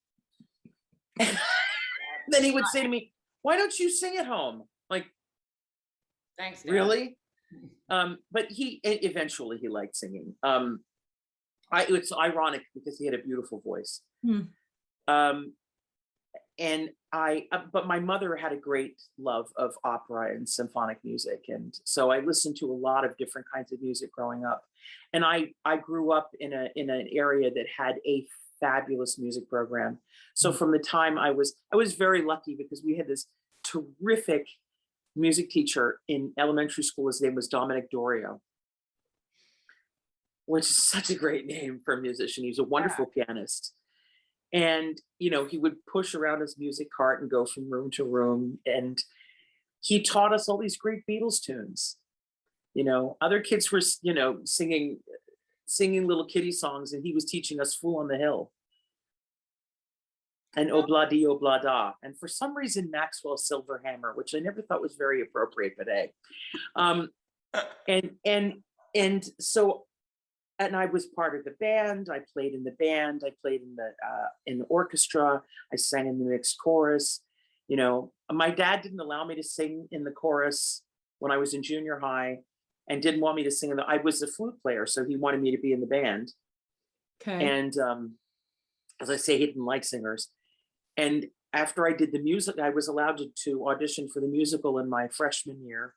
Then he would say to me, why don't you sing at home? Like, thanks, Dad. really? But eventually he liked singing. It's ironic because he had a beautiful voice. But my mother had a great love of opera and symphonic music. And so I listened to a lot of different kinds of music growing up. And I grew up in an area that had a fabulous music program. So from the time I was very lucky because we had this terrific music teacher in elementary school. His name was Dominic Dorio, which is such a great name for a musician. He was a wonderful pianist. And, he would push around his music cart and go from room to room. And he taught us all these great Beatles tunes. Other kids were, singing little kiddie songs, and he was teaching us Fool on the Hill and Obla-di Obla-da. And for some reason, Maxwell's Silver Hammer, which I never thought was very appropriate, but hey. And I was part of the band. I played in the band. I played in the orchestra. I sang in the mixed chorus. My dad didn't allow me to sing in the chorus when I was in junior high, and didn't want me to sing I was a flute player, so he wanted me to be in the band. Okay. And as I say, he didn't like singers. And after I did the music, I was allowed to audition for the musical in my freshman year.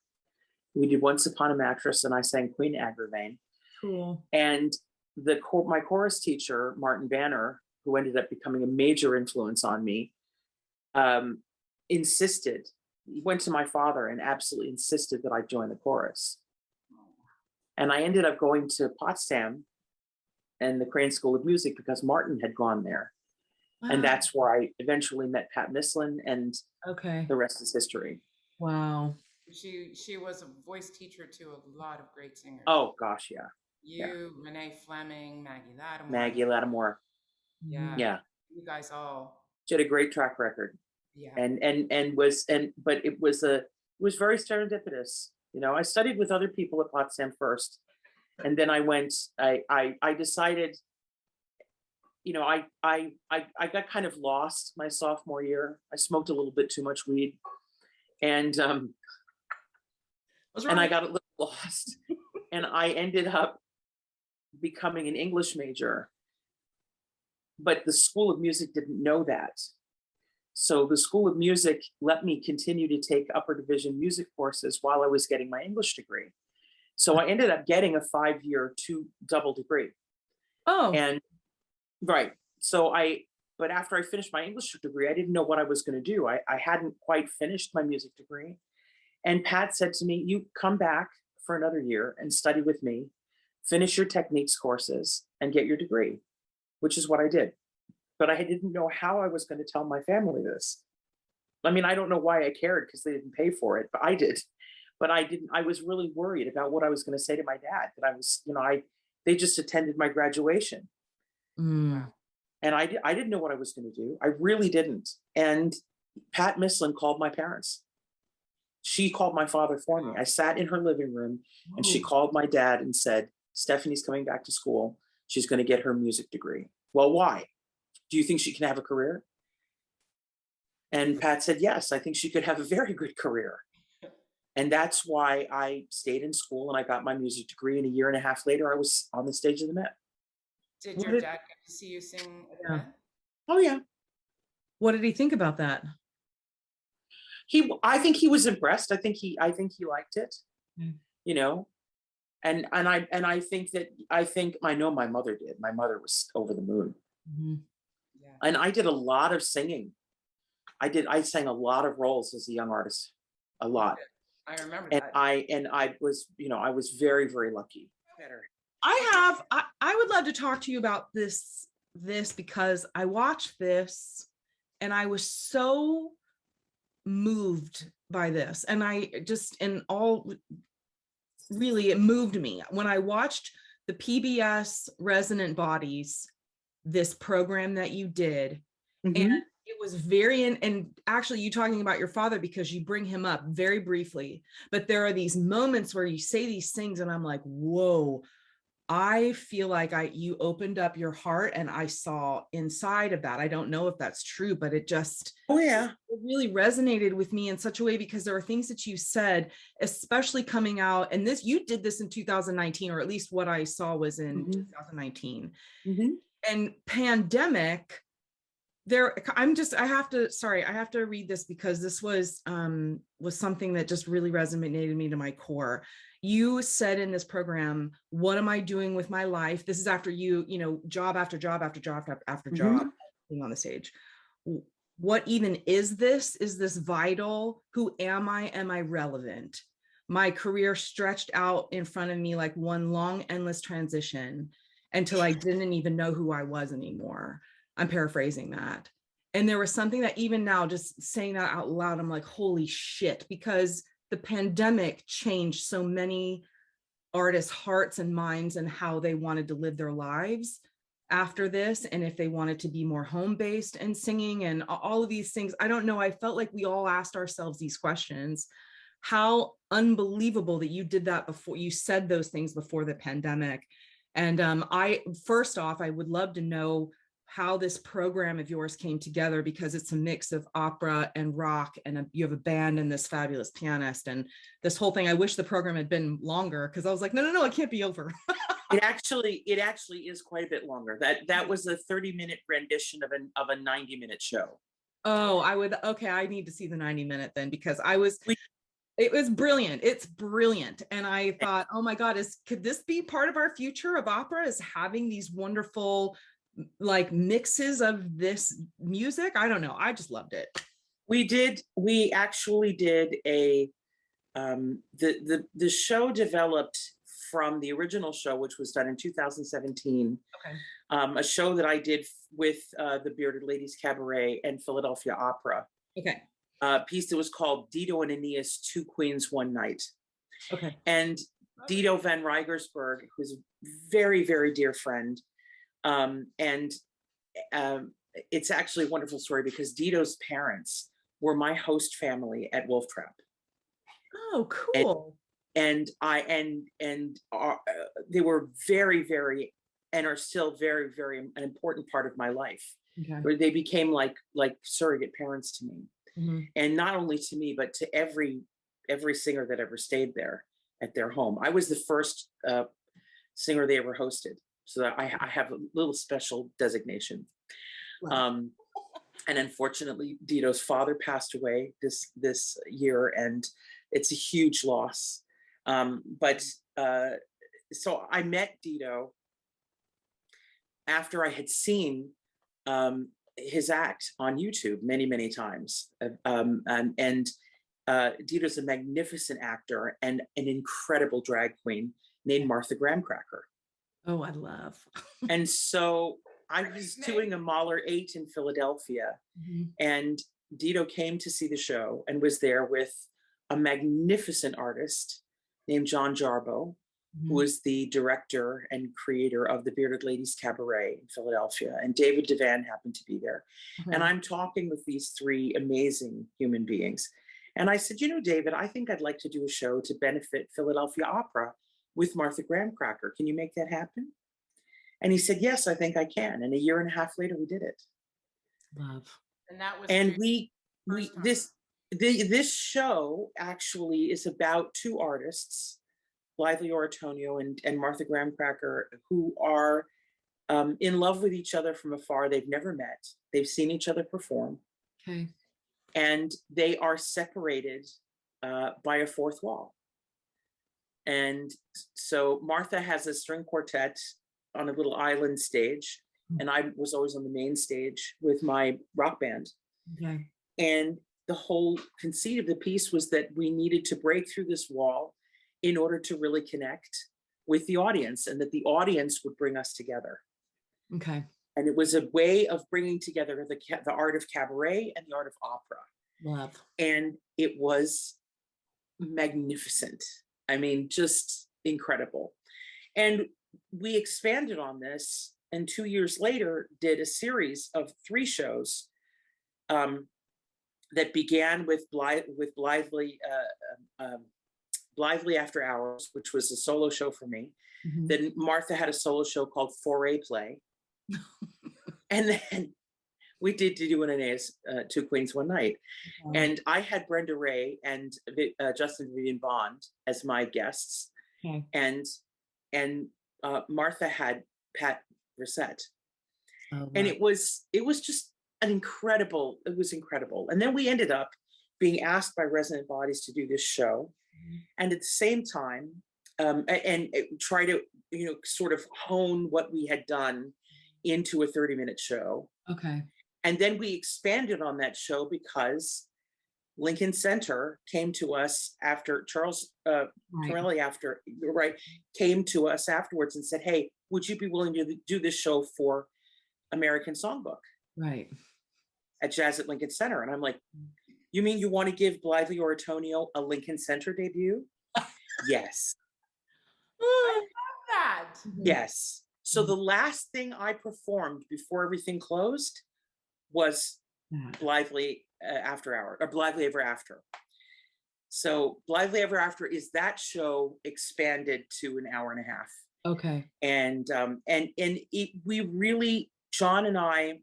We did Once Upon a Mattress, and I sang Queen Agravain. Cool. And my chorus teacher, Martin Banner, who ended up becoming a major influence on me, insisted. He went to my father and absolutely insisted that I join the chorus. And I ended up going to Potsdam and the Crane School of Music because Martin had gone there. Wow. And that's where I eventually met Pat Mislin, and the rest is history. Wow. She was a voice teacher to a lot of great singers. Oh gosh, yeah. Renee Fleming, Maggie Lattimore. Yeah. You guys all. She had a great track record. Yeah. But it was very serendipitous. I studied with other people at Potsdam first, and then I decided, I got kind of lost my sophomore year. I smoked a little bit too much weed, and I got a little lost, and I ended up becoming an English major. But the School of Music didn't know that. So the School of Music let me continue to take upper division music courses while I was getting my English degree. So I ended up getting a 5-year double degree. Oh. And right. But after I finished my English degree, I didn't know what I was going to do. I hadn't quite finished my music degree. And Pat said to me, you come back for another year and study with me, finish your techniques courses, and get your degree, which is what I did. But I didn't know how I was going to tell my family this. I mean, I don't know why I cared because they didn't pay for it, but I did. But I was really worried about what I was going to say to my dad, that I was, they just attended my graduation. And I didn't know what I was going to do. I really didn't. And Pat Mislin called my parents. She called my father for me. I sat in her living room and she called my dad and said, Stephanie's coming back to school. She's going to get her music degree. Well, why? Do you think she can have a career? And Pat said, yes, I think she could have a very good career. And that's why I stayed in school and I got my music degree. And a year and a half later, I was on the stage of the Met. Did your dad get to see you sing at the Met? Oh, yeah. What did he think about that? I think he was impressed. I think he liked it, and I know my mother did. My mother was over the moon. Mm-hmm. Yeah. And I did a lot of singing. I sang a lot of roles as a young artist, a lot. I remember and that. I was very, very lucky. I would love to talk to you about this because I watched this and I was so moved by this, and really it moved me when I watched the PBS Resonant Bodies, this program that you did. Mm-hmm. And it was very, and actually you talking about your father, because you bring him up very briefly, but there are these moments where you say these things and I'm like, whoa, I feel like you opened up your heart and I saw inside of that. I don't know if that's true, but it just, Oh yeah. it really resonated with me in such a way, because there are things that you said, especially coming out, and this, you did this in 2019, or at least what I saw was in 2019. And pandemic, I have to read this because this was something that just really resonated me to my core. You said in this program, what am I doing with my life? This is after job after job after job after job being on the stage. What even is this? Is this vital? Who am I? Am I relevant? My career stretched out in front of me like one long, endless transition until I didn't even know who I was anymore. I'm paraphrasing that. And there was something that even now, just saying that out loud, I'm like, holy shit, because the pandemic changed so many artists' hearts and minds and how they wanted to live their lives after this. And if they wanted to be more home-based and singing and all of these things, I don't know. I felt like we all asked ourselves these questions. How unbelievable that you did that before, you said those things before the pandemic. And first off, I would love to know how this program of yours came together, because it's a mix of opera and rock, and you have a band and this fabulous pianist and this whole thing. I wish the program had been longer, because I was like, no, it can't be over. It actually is quite a bit longer. That was a 30-minute rendition of a 90-minute show. Oh, I need to see the 90-minute then, because it was brilliant. It's brilliant. And I thought, oh my God, could this be part of our future of opera, is having these wonderful like mixes of this music? I don't know. I just loved it. We actually did the show developed from the original show, which was done in 2017. Okay. A show that I did with the Bearded Ladies Cabaret and Philadelphia Opera. Okay. A piece that was called Dido and Aeneas, Two Queens, One Night. Okay. And Dido van Rijgersberg, who's a very, very dear friend. It's actually a wonderful story, because Dido's parents were my host family at Wolf Trap. Oh, cool. And they were very, very, and are still very, very an important part of my life. Okay. Where they became like surrogate parents to me. Mm-hmm. And not only to me, but to every singer that ever stayed there at their home. I was the first singer they ever hosted, so that I have a little special designation. Wow. And unfortunately, Dido's father passed away this year, and it's a huge loss. So I met Dido after I had seen his act on YouTube many, many times. Dido's a magnificent actor and an incredible drag queen named Martha Graham Cracker. Oh, I love. And so I was doing a Mahler 8 in Philadelphia, and Dido came to see the show and was there with a magnificent artist named John Jarbo, who was the director and creator of the Bearded Ladies Cabaret in Philadelphia. And David Devan happened to be there. And I'm talking with these three amazing human beings. And I said, David, I think I'd like to do a show to benefit Philadelphia Opera with Martha Graham Cracker. Can you make that happen? And he said, yes, I think I can. And a year and a half later, we did it. Love. And that was this show actually is about two artists, Blythe Oratonio and Martha Graham Cracker, who are in love with each other from afar. They've never met. They've seen each other perform. Okay. And they are separated by a fourth wall. And so Martha has a string quartet on a little island stage, and I was always on the main stage with my rock band. Okay. And the whole conceit of the piece was that we needed to break through this wall in order to really connect with the audience, and that the audience would bring us together. Okay. And it was a way of bringing together the art of cabaret and the art of opera. Love. And it was magnificent. I mean, just incredible. And we expanded on this, and 2 years later did a series of 3 shows that began with Blithely After Hours, which was a solo show for me. Mhm. Then Martha had a solo show called Foray Play. And then we did do an Aeneas, Two Queens One Night. Okay. And I had Brenda Ray and Justin Vivian Bond as my guests. Okay. And Martha had Pat Brissette. Oh, wow. And it was just it was incredible. And then we ended up being asked by Resonant Bodies to do this show. And at the same time, and try to, sort of hone what we had done into a 30-minute show. Okay. And then we expanded on that show because Lincoln Center came to us after Charles Torelli came to us afterwards and said, hey, would you be willing to do this show for American Songbook? Right. At Jazz at Lincoln Center. And I'm like, you mean you want to give Blythe Oratorio a Lincoln Center debut? Yes. I love that. Yes. So the last thing I performed before everything closed was Blithely After Hour, or Blithely Ever After. So Blithely Ever After is that show expanded to an hour and a half. Okay. And we really, John and I,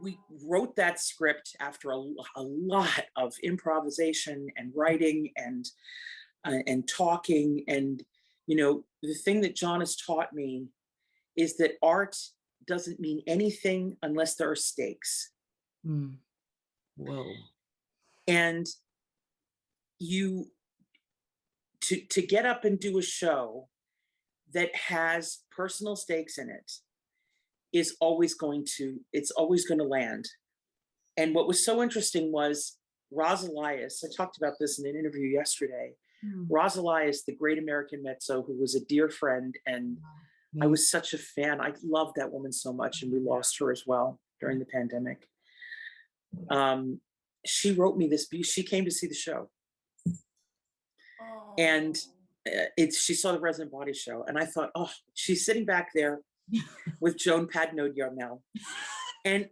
we wrote that script after a lot of improvisation and writing and talking. And, the thing that John has taught me is that art doesn't mean anything unless there are stakes. Whoa. And to get up and do a show that has personal stakes in it it's always going to land. And what was so interesting was Roz Elias, I talked about this in an interview yesterday. Roz Elias, the great American mezzo, who was a dear friend, and I was such a fan. I loved that woman so much, and we lost her as well during the pandemic. She wrote me this piece. She came to see the show. And she saw the Resonant Body show, and I thought, oh, she's sitting back there with Joan Padnode Yarmel and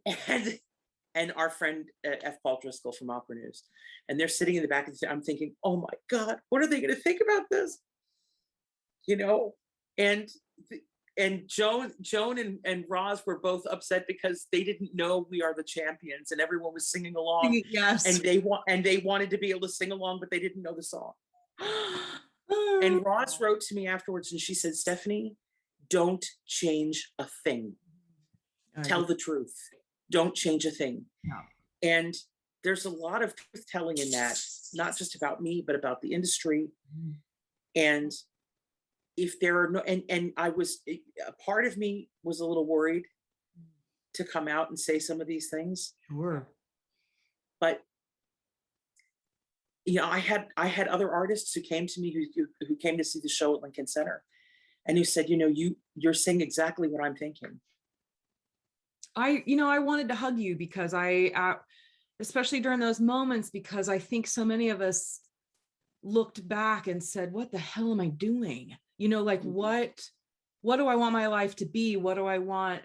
our friend F. Paul Driscoll from Opera News, and they're sitting in the back of the. I'm thinking, oh my God, what are they going to think about this? And Joan and Roz were both upset because they didn't know We Are the Champions, and everyone was singing along. Yes, and they wanted to be able to sing along, but they didn't know the song. And Roz wrote to me afterwards, and she said, Stephanie, don't change a thing. Tell the truth. Don't change a thing. No. And there's a lot of truth telling in that, not just about me, but about the industry. And if there are no, and I was, a part of me was a little worried to come out and say some of these things. Sure. But I had other artists who came to me who came to see the show at Lincoln Center, and who said, you're saying exactly what I'm thinking. I wanted to hug you because especially during those moments, because I think so many of us looked back and said, what the hell am I doing? What do I want my life to be? What do I want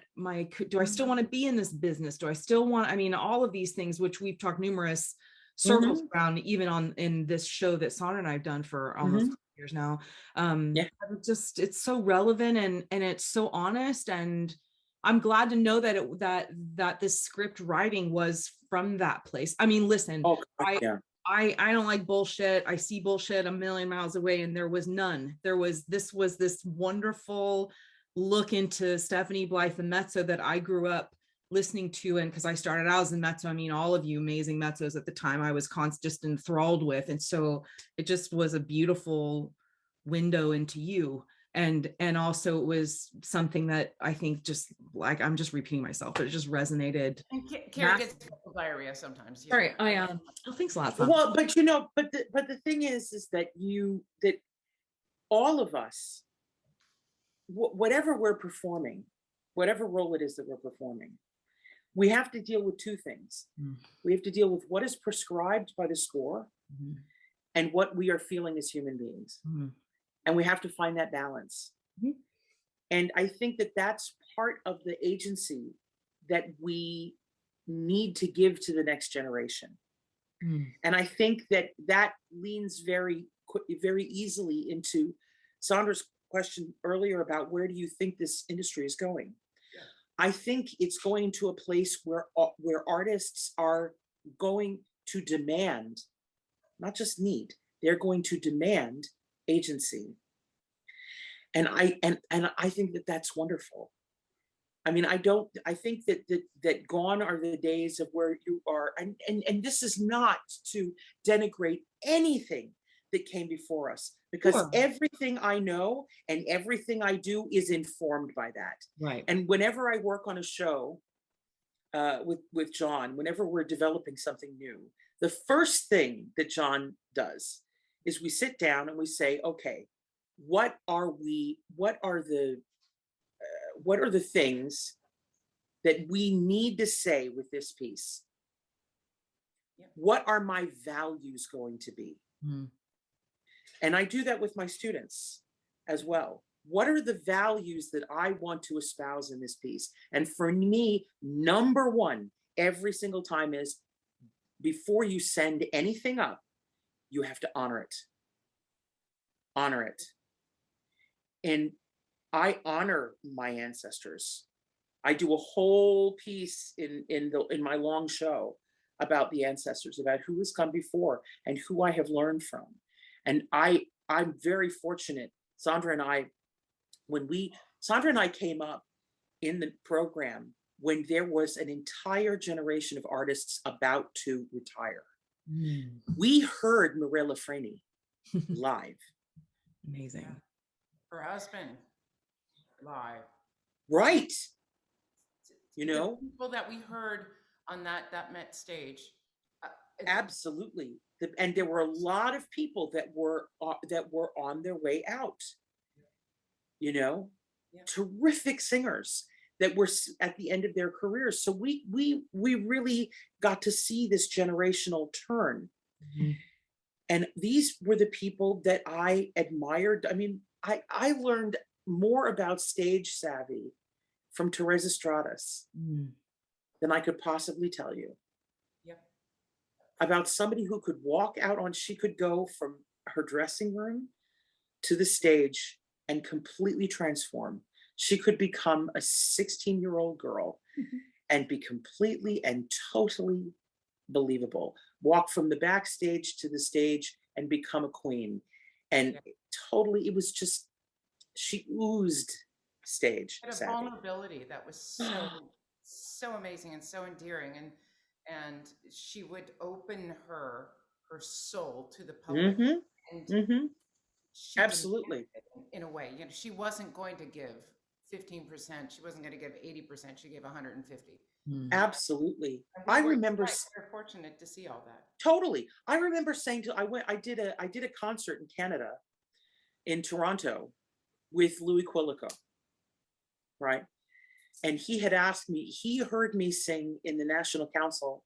do I still want to be in this business? Do I still want, all of these things, which we've talked numerous circles around, even in this show that Sandra and I've done for almost years now. It's so relevant and it's so honest. And I'm glad to know that this script writing was from that place. Listen, I don't like bullshit. I see bullshit a million miles away, and there was none. This was this wonderful look into Stephanie Blythe, the mezzo that I grew up listening to. And because I started out as a mezzo, all of you amazing mezzos at the time I was just enthralled with. And so it just was a beautiful window into you. And also it was something that I think just like, I'm just repeating myself, but it just resonated. And Carrie gets diarrhea sometimes. Sorry, thanks a lot. Well, but the thing is that that all of us, whatever we're performing, whatever role it is that we're performing, we have to deal with two things. We have to deal with what is prescribed by the score and what we are feeling as human beings. And we have to find that balance. And I think that that's part of the agency that we need to give to the next generation. And I think that leans very easily into Sandra's question earlier about where do you think this industry is going? Yeah. I think it's going to a place where artists are going to demand, not just need, they're going to demand agency. And I think that that's wonderful. I mean, I think that gone are the days of where you are, and this is not to denigrate anything that came before us, because Sure. everything I know and everything I do is informed by that. Right. And whenever I work on a show with John, whenever we're developing something new, the first thing that John does is we sit down and we say, okay, what are the things that we need to say with this piece? Yeah. What are my values going to be? And I do that with my students as well. What are the values that I want to espouse in this piece? And for me, number one, every single time is, before you send anything up, you have to honor it. Honor it. And I honor my ancestors. I do a whole piece in my long show about the ancestors, about who has come before and who I have learned from. And I'm very fortunate. Sandra and I came up in the program when there was an entire generation of artists about to retire. We heard Mirella Freni live. Amazing. Yeah. Her husband live. Right. You know, the people that we heard on that Met stage. Absolutely. And there were a lot of people that were on their way out. You know, Yeah. Terrific singers that were at the end of their careers. So we really got to see this generational turn. And these were the people that I admired. I mean, I learned more about stage savvy from Teresa Stratas than I could possibly tell you. Yep. About somebody who could walk out on, she could go from her dressing room to the stage and completely transform. She could become a 16-year-old girl and be completely and totally believable. Walk from the backstage to the stage and become a queen. And totally, it was just, she oozed stage Had a savvy. vulnerability that was so amazing and so endearing, and she would open her soul to the public. And she Absolutely. in a way, you know, she wasn't going to give 15%, she wasn't going to give 80%, she gave 150. Absolutely. I remember we're fortunate to see all that. Totally. I remember saying I did a concert in Canada, in Toronto, with Louis Quilico, right? And he had asked me, he heard me sing in the National Council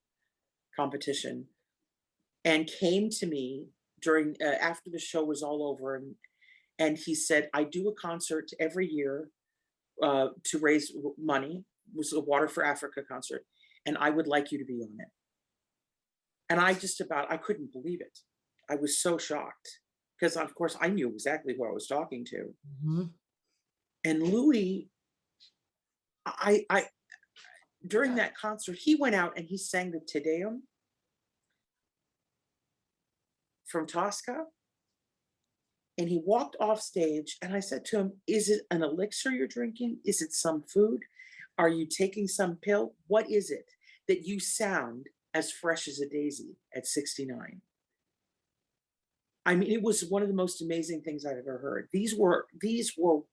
competition and came to me during after the show was all over, and he said, I do a concert every year to raise money. It was a Water for Africa concert, and I would like you to be on it. And I couldn't believe it. I was so shocked because, of course, I knew exactly who I was talking to. And Louis, during that concert, he went out and he sang the Te Deum from Tosca. And he walked off stage, and I said to him, is it an elixir you're drinking? Is it some food? Are you taking some pill? What is it that you sound as fresh as a daisy at 69? I mean, it was one of the most amazing things I've ever heard. These were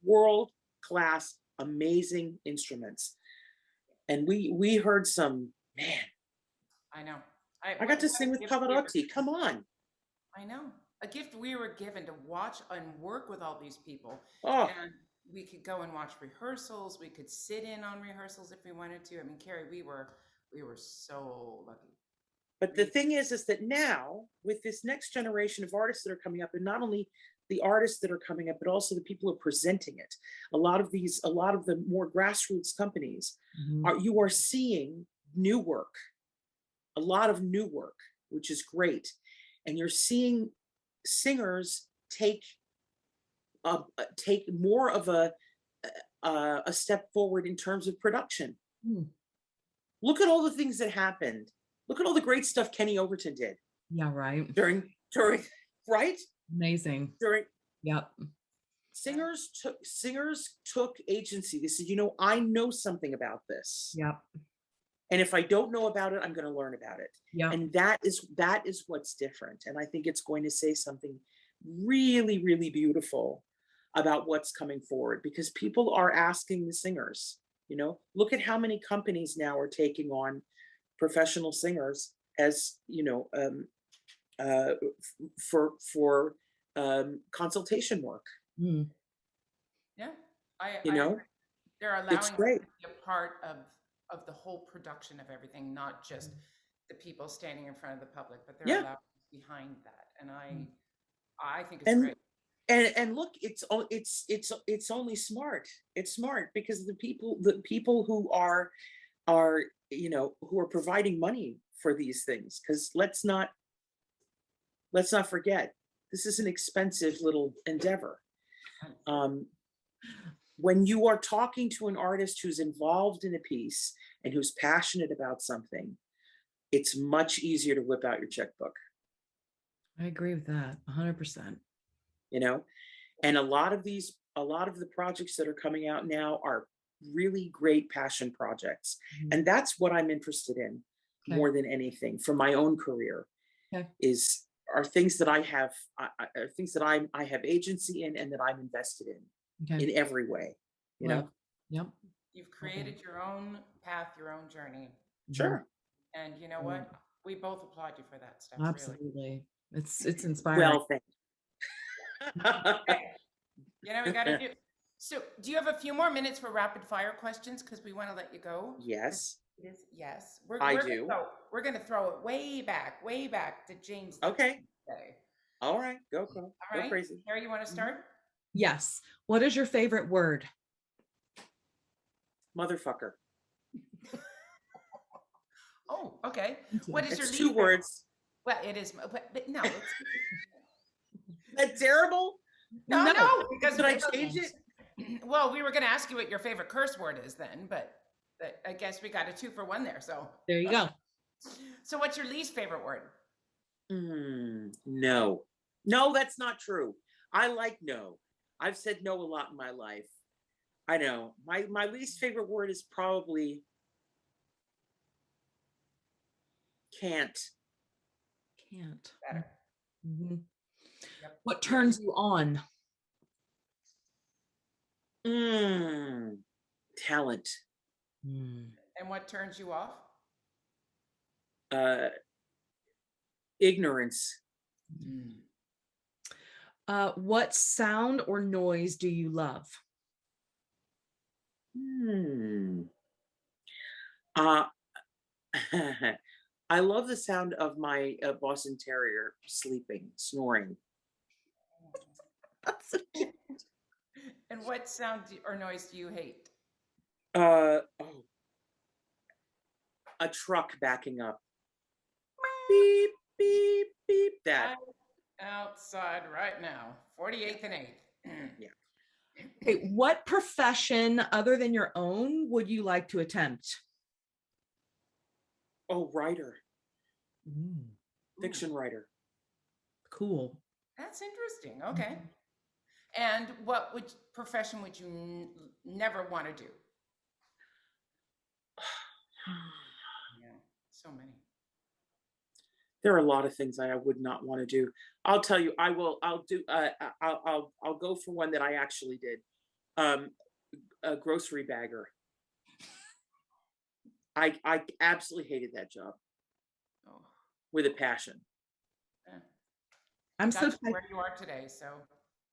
world-class, amazing instruments. And we heard some, man. I know. I got to sing with Pavarotti. Come on. I know. A gift we were given to watch and work with all these people. Oh. And we could go and watch rehearsals. We could sit in on rehearsals if we wanted to. I mean, Carrie, we were so lucky. But the thing is that now, with this next generation of artists that are coming up, and not only the artists that are coming up, but also the people who are presenting it. A lot of the more grassroots companies you are seeing new work, a lot of new work, which is great. And you're seeing singers take more of a step forward in terms of production. Look at all the things that happened. Look at all the great stuff Kenny Overton did. Yeah, right. During right? Amazing. Yep. Singers took agency. They said, I know something about this. Yep. And if I don't know about it, I'm going to learn about it. Yep. And that is what's different. And I think it's going to say something really, really beautiful about what's coming forward, because people are asking the singers, look at how many companies now are taking on professional singers as, for consultation work. Yeah. They're allowing it's great. to be a part of the whole production of everything, not just the people standing in front of the public, but they're allowed behind that. And I think it's great. And look, it's only smart. It's smart because the people who are who are providing money for these things, because let's not forget, this is an expensive little endeavor. When you are talking to an artist who's involved in a piece and who's passionate about something, it's much easier to whip out your checkbook. I agree with that 100%. And a lot of the projects that are coming out now are really great passion projects. And that's what I'm interested in more than anything for my own career. Are things that I have I have agency in and that I'm invested in every way, Yep. You've created your own path, your own journey. Sure. And you know what? We both applaud you for that stuff. Absolutely. Really. It's inspiring. Well, thank you. We got to do. So do you have a few more minutes for rapid fire questions? Because we want to let you go. Yes. Yes. I do. We're going to throw it way back to James. Okay. All right. Go. All right. Go crazy. Harry, you want to start? Yes. What is your favorite word? Motherfucker. Oh, okay. What is your least 2 words? Well, it is, but no. That's terrible. No, because did I change it? Well, we were going to ask you what your favorite curse word is then, but I guess we got a 2 for 1 there. So there you go. So what's your least favorite word? No, that's not true. I like no. I've said no a lot in my life. I know. My least favorite word is probably can't. Better. Yep. What turns you on? Talent. And what turns you off? Ignorance. What sound or noise do you love? I love the sound of my Boston Terrier snoring. That's so cute. And what sound or noise do you hate? A truck backing up. Beep, beep, beep. That. Outside right now. 48th and 8th. Yeah. Okay, what profession other than your own would you like to attempt? Oh, writer. Fiction writer. Cool. That's interesting. Okay. And what profession would you never want to do? Yeah, so many. There are a lot of things I would not want to do. I'll tell you, I'll go for one that I actually did. A grocery bagger. I absolutely hated that job. With a passion. Yeah. I'm so where you are today, so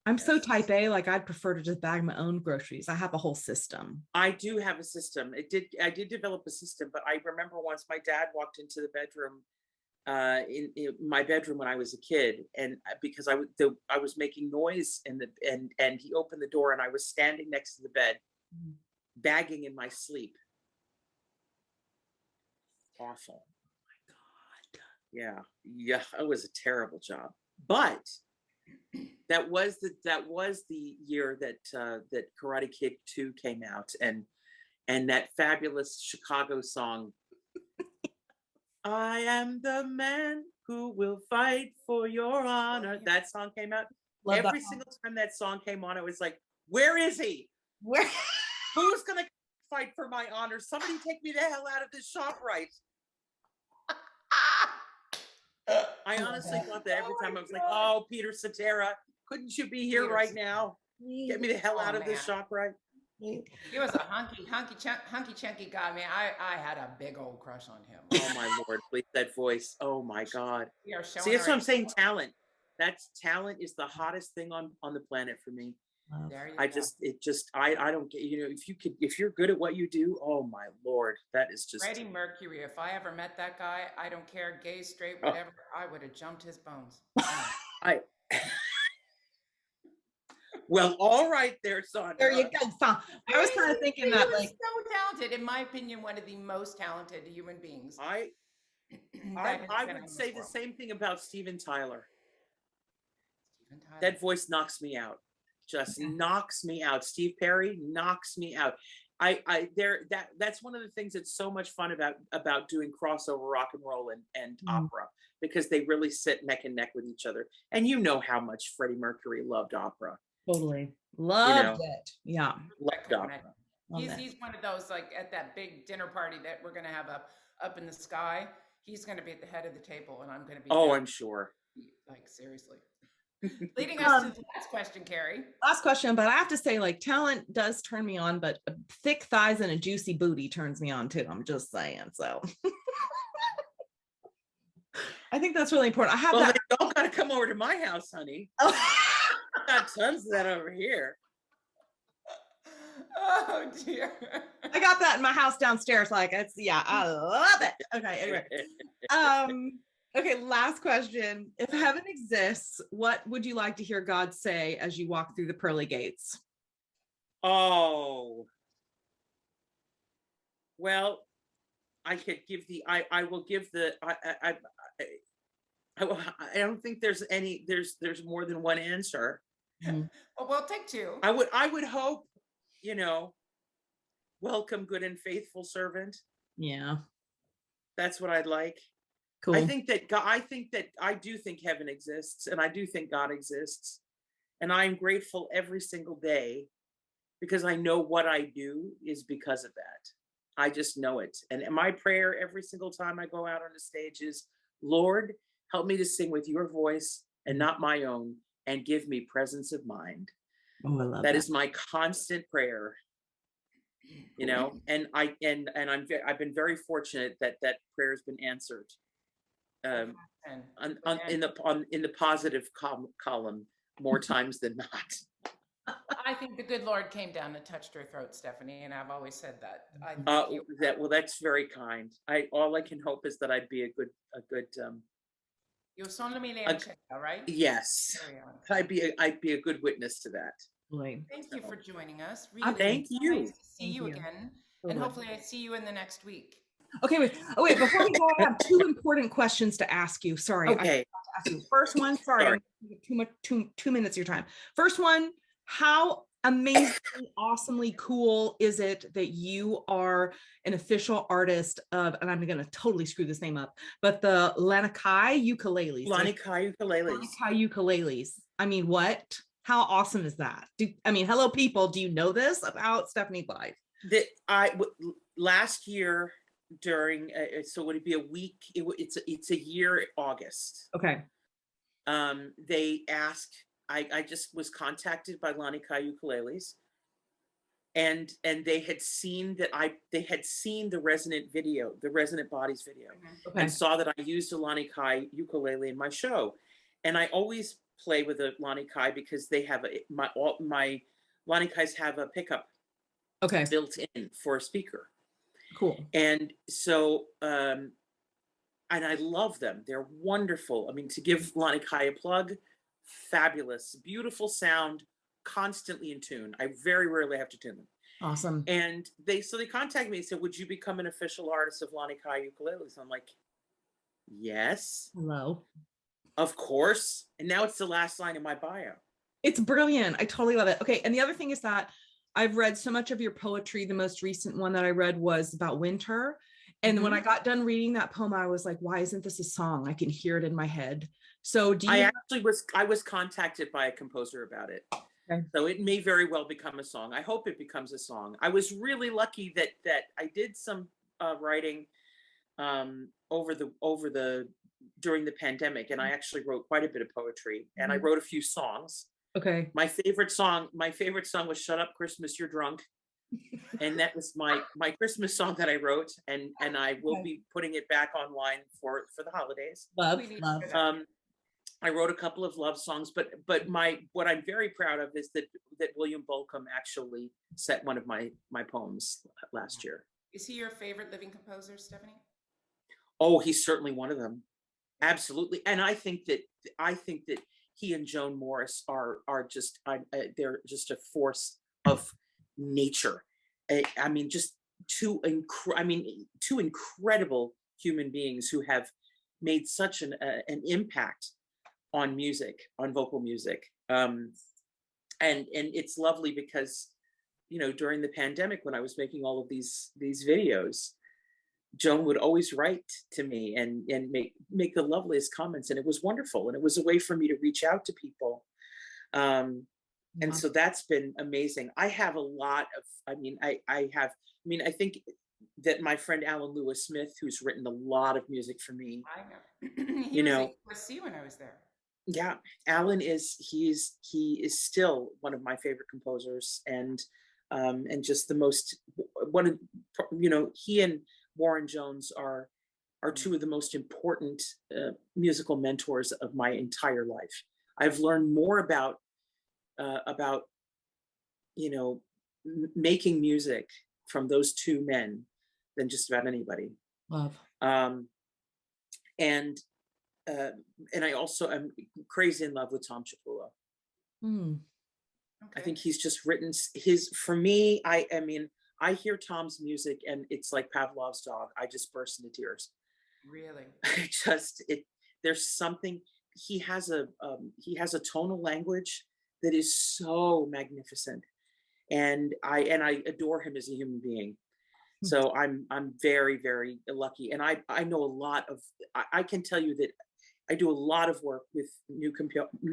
I'm so type A, like I'd prefer to just bag my own groceries. I have a whole system. I do have a system. I did develop a system, but I remember once my dad walked into the bedroom in my bedroom when I was a kid, and because I was making noise and he opened the door and I was standing next to the bed, bagging in my sleep. Awful. Yeah, it was a terrible job. But that was the year that Karate Kid 2 came out, and that fabulous Chicago song, I am the man who will fight for your honor. That song came out. Love Every that song. single time that song came on, it was like, where is he? Where Who's gonna fight for my honor? Somebody take me the hell out of this shop right. I honestly thought that every time. I was like, oh, Peter Cetera, couldn't you be here right now? Get me the hell out of this shop right. He was a hunky chunky guy. Man, I had a big old crush on him. Oh my Lord, please, that voice. Oh my God. We are showing See, that's what I'm our- saying. Talent. Talent is the hottest thing on the planet for me. There you I go. I don't get, if you're good at what you do, oh my Lord, that is just. Freddie Mercury. If I ever met that guy, I don't care, gay, straight, Oh. whatever, I would have jumped his bones. I. Well, all right, there, son. there you go, son. I was kind of thinking He that, was like, so talented. In my opinion, one of the most talented human beings. I that has been on would this say the world. same thing about Steven Tyler. Steven Tyler. That voice knocks me out. Just knocks me out. Steve Perry knocks me out. That's one of the things that's so much fun about doing crossover rock and roll and opera, because they really sit neck and neck with each other. And you know how much Freddie Mercury loved opera. totally loved it. Yeah. Loved opera. He's one of those, like, at that big dinner party that we're gonna have up in the sky. He's gonna be at the head of the table, and I'm gonna be. Oh, I'm sure. Like, seriously. Leading us to the last question, Carrie. Last question, but I have to say, like, talent does turn me on, but thick thighs and a juicy booty turns me on too. I'm just saying. So I think that's really important. I have Well, that. they all got to come over to my house, honey. Oh. I got tons of that over here. Oh dear. I got that in my house downstairs. Like, I love it. Okay, anyway. Okay, last question. If heaven exists, what would you like to hear God say as you walk through the pearly gates? Oh. Well, I could give I will give the I don't think there's more than one answer. Well, we'll take two. I would hope, welcome, good and faithful servant. Yeah. That's what I'd like. Cool. I do think heaven exists, and I do think God exists. And I'm grateful every single day, because I know what I do is because of that. I just know it. And my prayer every single time I go out on the stage is, Lord, help me to sing with your voice and not my own, and give me presence of mind. Oh, I love That is my constant prayer. And I've been very fortunate that prayer has been answered. In the positive column more times than not. I think the good Lord came down and touched her throat, Stephanie, and I've always said that. That's very kind. All I can hope is that I'd be a good. You son le milian, right? Yes, I'd be a good witness to that. Right. Thank you for joining us. Really, thank you. Nice to see you again, and hopefully I see you in the next week. Okay, wait. Before we go, I have two important questions to ask you. Sorry. Okay. I have to ask you. First one, sorry. Two minutes of your time. First one, how amazingly, awesomely cool is it that you are an official artist of, and I'm going to totally screw this name up, but the Lanikai ukuleles. Lanikai ukuleles. Lanikai ukuleles. I mean, what? How awesome is that? Hello, people. Do you know this about Stephanie Blythe? Last year during, so would it be a week? It's a year, August. Okay. They asked, I just was contacted by Lanikai ukuleles, and they had seen the Resonant video, the Resonant Bodies video, Okay. and saw that I used a Lanikai ukulele in my show. And I always play with a Lanikai because they have my Lanikais have a pickup built in for a speaker. Cool. And so I love them. They're wonderful. I mean, to give Lonnie Kai a plug, fabulous, beautiful sound, constantly in tune. I very rarely have to tune them. Awesome. And they contacted me and said, would you become an official artist of Lonnie Kai ukuleles? I'm like, yes, Hello. of course. And now it's the last line in my bio. It's brilliant. I totally love it. Okay. And the other thing is that I've read so much of your poetry. The most recent one that I read was about winter. And when I got done reading that poem, I was like, why isn't this a song? I can hear it in my head. So do you I was contacted by a composer about it. Okay. So it may very well become a song. I hope it becomes a song. I was really lucky that I did some writing during the pandemic, and I actually wrote quite a bit of poetry, and I wrote a few songs. Okay. My favorite song was "Shut Up, Christmas, You're Drunk," and that was my Christmas song that I wrote, and I will be putting it back online for the holidays. Love. I wrote a couple of love songs, but what I'm very proud of is that William Bolcom actually set one of my poems last year. Is he your favorite living composer, Stephanie? Oh, he's certainly one of them. Absolutely. And I think that he and Joan Morris are just they're just a force of nature. I mean, just two incredible human beings who have made such an impact on music, on vocal music. And it's lovely because, during the pandemic, when I was making all of these videos, Joan would always write to me and make the loveliest comments, and it was wonderful. And it was a way for me to reach out to people. And so that's been amazing. I have a lot of, I think that my friend Alan Lewis Smith, who's written a lot of music for me. I know. He was at USC when I was there. Yeah, Alan he is still one of my favorite composers, and just the most he and Warren Jones are two of the most important musical mentors of my entire life. I've learned more about making music from those two men than just about anybody. Love. And I also am crazy in love with Tom Chapula. Okay. I think he's just written for me, I hear Tom's music and it's like Pavlov's dog. I just burst into tears. Really? There's something, he has a tonal language that is so magnificent. And I adore him as a human being. So I'm very, very lucky. And I know a lot of, I can tell you that I do a lot of work with new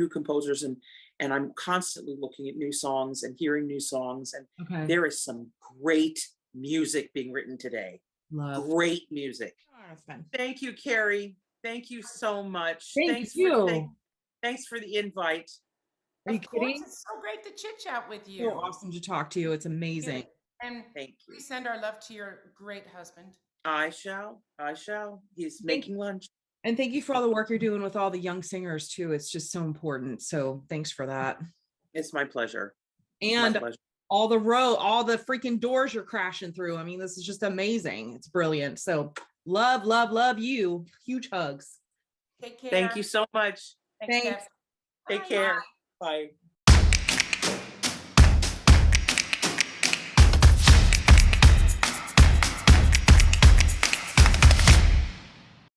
composers, and I'm constantly looking at new songs and hearing new songs. And there is some great music being written today. Love. Great music. Oh, that's fun. Thank you, Carrie. Thank you so much. Thanks for the invite. Are you kidding? It's so great to chit chat with you. So awesome to talk to you. It's amazing. And thank you. We send our love to your great husband. I shall. He's making lunch. And thank you for all the work you're doing with all the young singers too. It's just so important. So thanks for that. It's my pleasure. And all the freaking doors you're crashing through. I mean, this is just amazing. It's brilliant. So love you. Huge hugs. Take care. Thank you so much. Thanks. Take care. Bye.